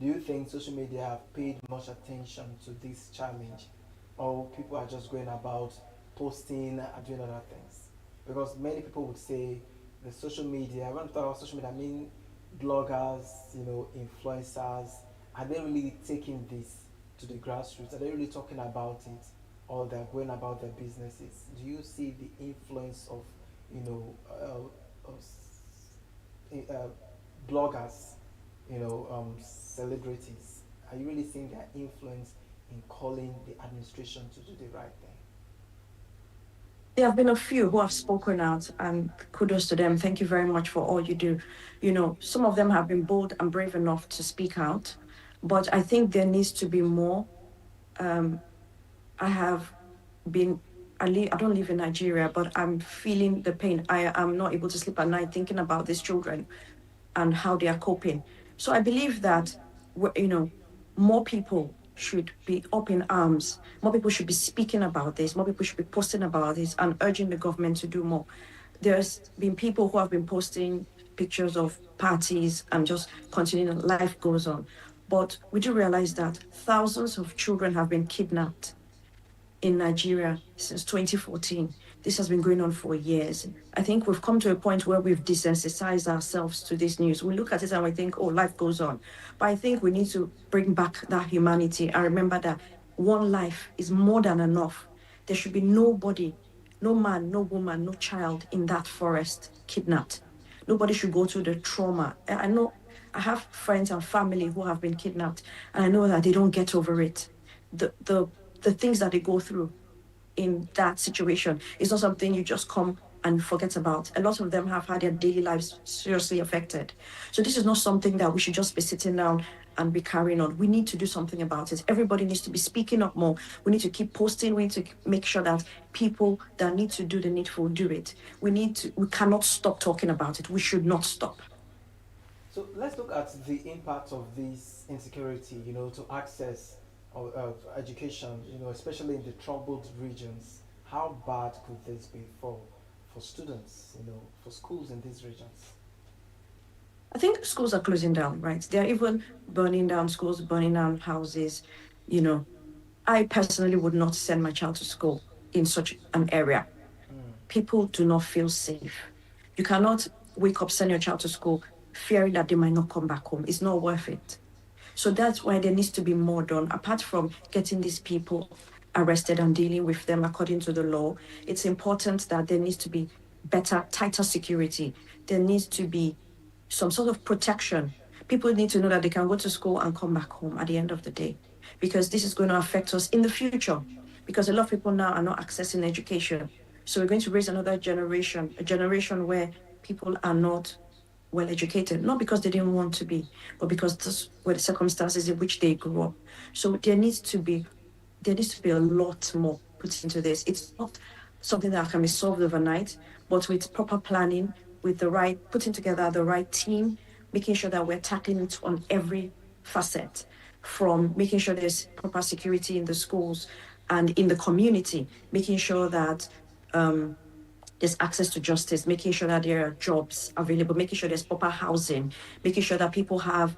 Do you think social media have paid much attention to this challenge, or people are just going about posting and doing other things? Because many people would say the social media. When I talk about social media, I mean bloggers, influencers. Are they really taking this to the grassroots? Are they really talking about it, or they're going about their businesses? Do you see the influence of, you know, of bloggers, celebrities? Are you really seeing their influence in calling the administration to do the right thing? There have been a few who have spoken out, and kudos to them. Thank you very much for all you do. Some of them have been bold and brave enough to speak out, but I think there needs to be more. I have been, I don't live in Nigeria, but I'm feeling the pain. I am not able to sleep at night thinking about these children and how they are coping. So I believe that, more people should be up in arms. More people should be speaking about this. More people should be posting about this and urging the government to do more. There's been people who have been posting pictures of parties and just continuing, life goes on. But we do realize that thousands of children have been kidnapped in Nigeria since 2014. This has been going on for years. I think we've come to a point where we've desensitized ourselves to this news. We look at it and we think, oh, life goes on. But I think we need to bring back that humanity and remember that one life is more than enough. There should be nobody, no man, no woman, no child in that forest kidnapped. Nobody should go through the trauma. I know I have friends and family who have been kidnapped, and I know that they don't get over it. The things that they go through in that situation is not something you just come and forget about. A lot of them have had their daily lives seriously affected. So this is not something that we should just be sitting down and be carrying on. We need to do something about it. Everybody needs to be speaking up more. We need to keep posting. We need to make sure that people that need to do the needful do it. We cannot stop talking about it. We should not stop. So let's look at the impact of this insecurity, to access education, especially in the troubled regions. How bad could this be for students, for schools in these regions? I think schools are closing down, right? They're even burning down schools, burning down houses. I personally would not send my child to school in such an area. People do not feel safe. You cannot wake up, send your child to school, fearing that they might not come back home. It's not worth it. So that's why there needs to be more done. Apart from getting these people arrested and dealing with them according to the law, it's important that there needs to be better, tighter security. There needs to be some sort of protection. People need to know that they can go to school and come back home at the end of the day, because this is going to affect us in the future, because a lot of people now are not accessing education. So we're going to raise another generation, a generation where people are not well educated, not because they didn't want to be, but because this were the circumstances in which they grew up. So there needs to be a lot more put into this. It's not something that can be solved overnight, but with proper planning, with putting together the right team, making sure that we're tackling it on every facet, from making sure there's proper security in the schools and in the community, making sure that there's access to justice, making sure that there are jobs available, making sure there's proper housing, making sure that people have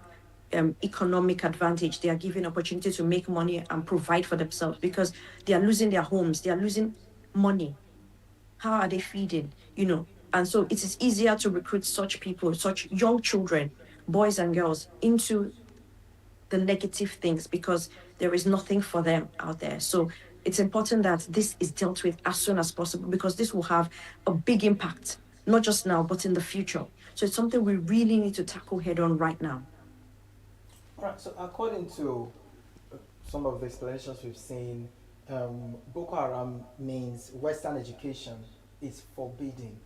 economic advantage. They are given opportunity to make money and provide for themselves, because they are losing their homes, they are losing money. How are they feeding? And so it is easier to recruit such people, such young children, boys and girls, into the negative things, because there is nothing for them out there. So it's important that this is dealt with as soon as possible, because this will have a big impact, not just now, but in the future. So it's something we really need to tackle head on right now. All right, so according to some of the explanations we've seen, Boko Haram means Western education is forbidden,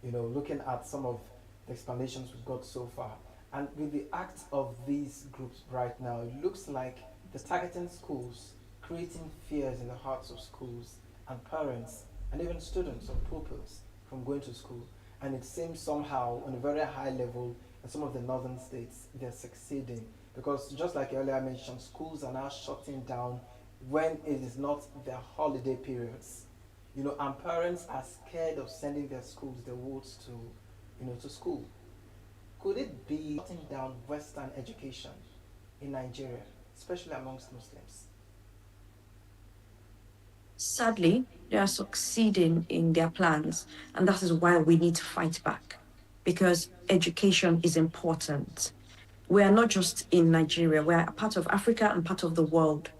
looking at some of the explanations we've got so far. And with the act of these groups right now, it looks like they're targeting schools, creating fears in the hearts of schools and parents and even students or pupils from going to school. And and it seems somehow on a very high level in some of the northern states they're succeeding, because just like earlier I mentioned, schools are now shutting down when it is not their holiday periods, and parents are scared of sending their wards to school. Could it be shutting down Western education in Nigeria, especially amongst Muslims? Sadly, they are succeeding in their plans, and that is why we need to fight back, because education is important. We are not just in Nigeria, we are a part of Africa and part of the world.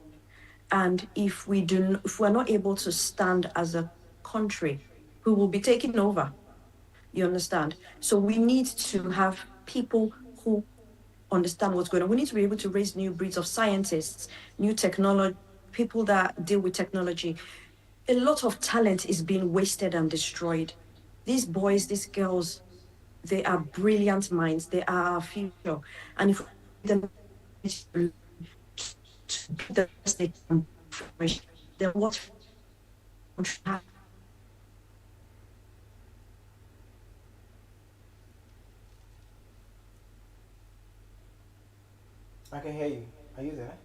And if we're not able to stand as a country, we will be taken over. You understand? So we need to have people who understand what's going on. We need to be able to raise new breeds of scientists, new technology, people that deal with technology. A lot of talent is being wasted and destroyed. These boys, these girls, they are brilliant minds. They are our future. And if them to be the best they can, then what I can hear you. Are you there?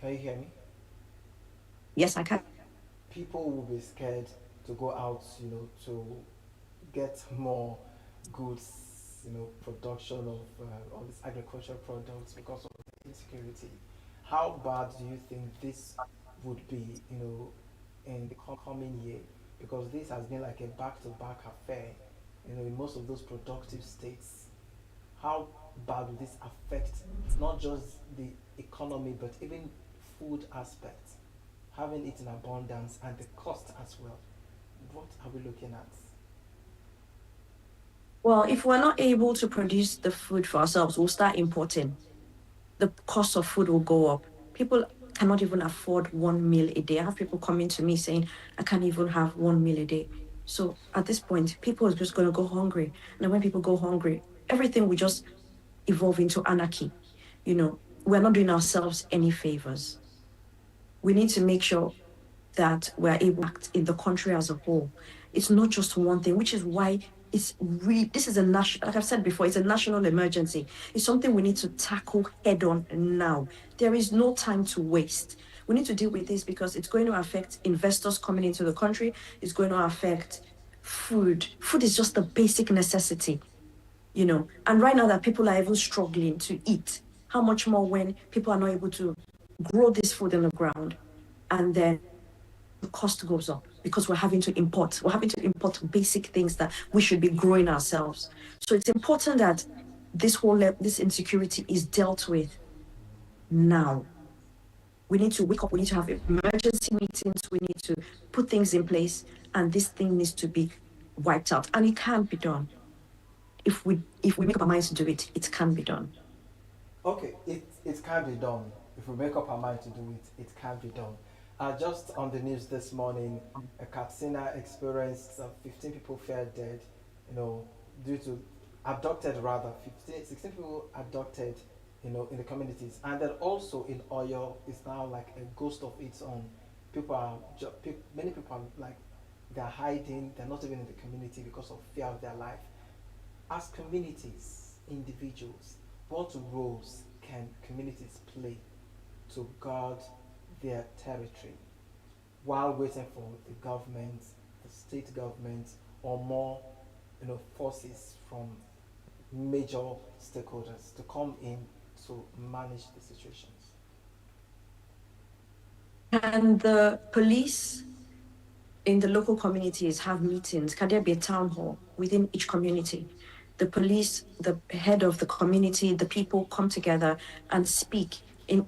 Can you hear me? Yes, I can. People will be scared to go out, to get more goods, production of all these agricultural products because of the insecurity. How bad do you think this would be, in the coming year? Because this has been like a back-to-back affair, in most of those productive states. How bad will this affect not just the economy, but even food aspects, having it in abundance, and the cost as well? What are we looking at? Well, if we're not able to produce the food for ourselves, we'll start importing. The cost of food will go up. People cannot even afford 1 meal a day. I have people coming to me saying, I can't even have 1 meal a day. So at this point, people are just going to go hungry. And when people go hungry, everything will just evolve into anarchy. We're not doing ourselves any favors. We need to make sure that we're able to act in the country as a whole. It's not just one thing, which is why this is a national, like I've said before, it's a national emergency. It's something we need to tackle head on now. There is no time to waste. We need to deal with this because it's going to affect investors coming into the country. It's going to affect food. Food is just a basic necessity, and right now that people are even struggling to eat, how much more when people are not able to grow this food in the ground, and then the cost goes up because we're having to import basic things that we should be growing ourselves. So it's important that this insecurity is dealt with now. We need to wake up, we need to have emergency meetings, we need to put things in place, and this thing needs to be wiped out. And it can be done. If we make up our minds to do it, it can be done. Okay, it can be done. If we make up our mind to do it, it can be done. Just on the news this morning, Katsina experienced 15 people fell dead, due to abducted, 16 people abducted, in the communities. And then also in Oyo, it's now like a ghost of its own. Many people are like, they're hiding, they're not even in the community because of fear of their life. As communities, individuals, what roles can communities play to guard their territory while waiting for the government, the state government, or more, forces from major stakeholders to come in to manage the situations? And the police in the local communities have meetings? Can there be a town hall within each community? The police, the head of the community, the people come together and speak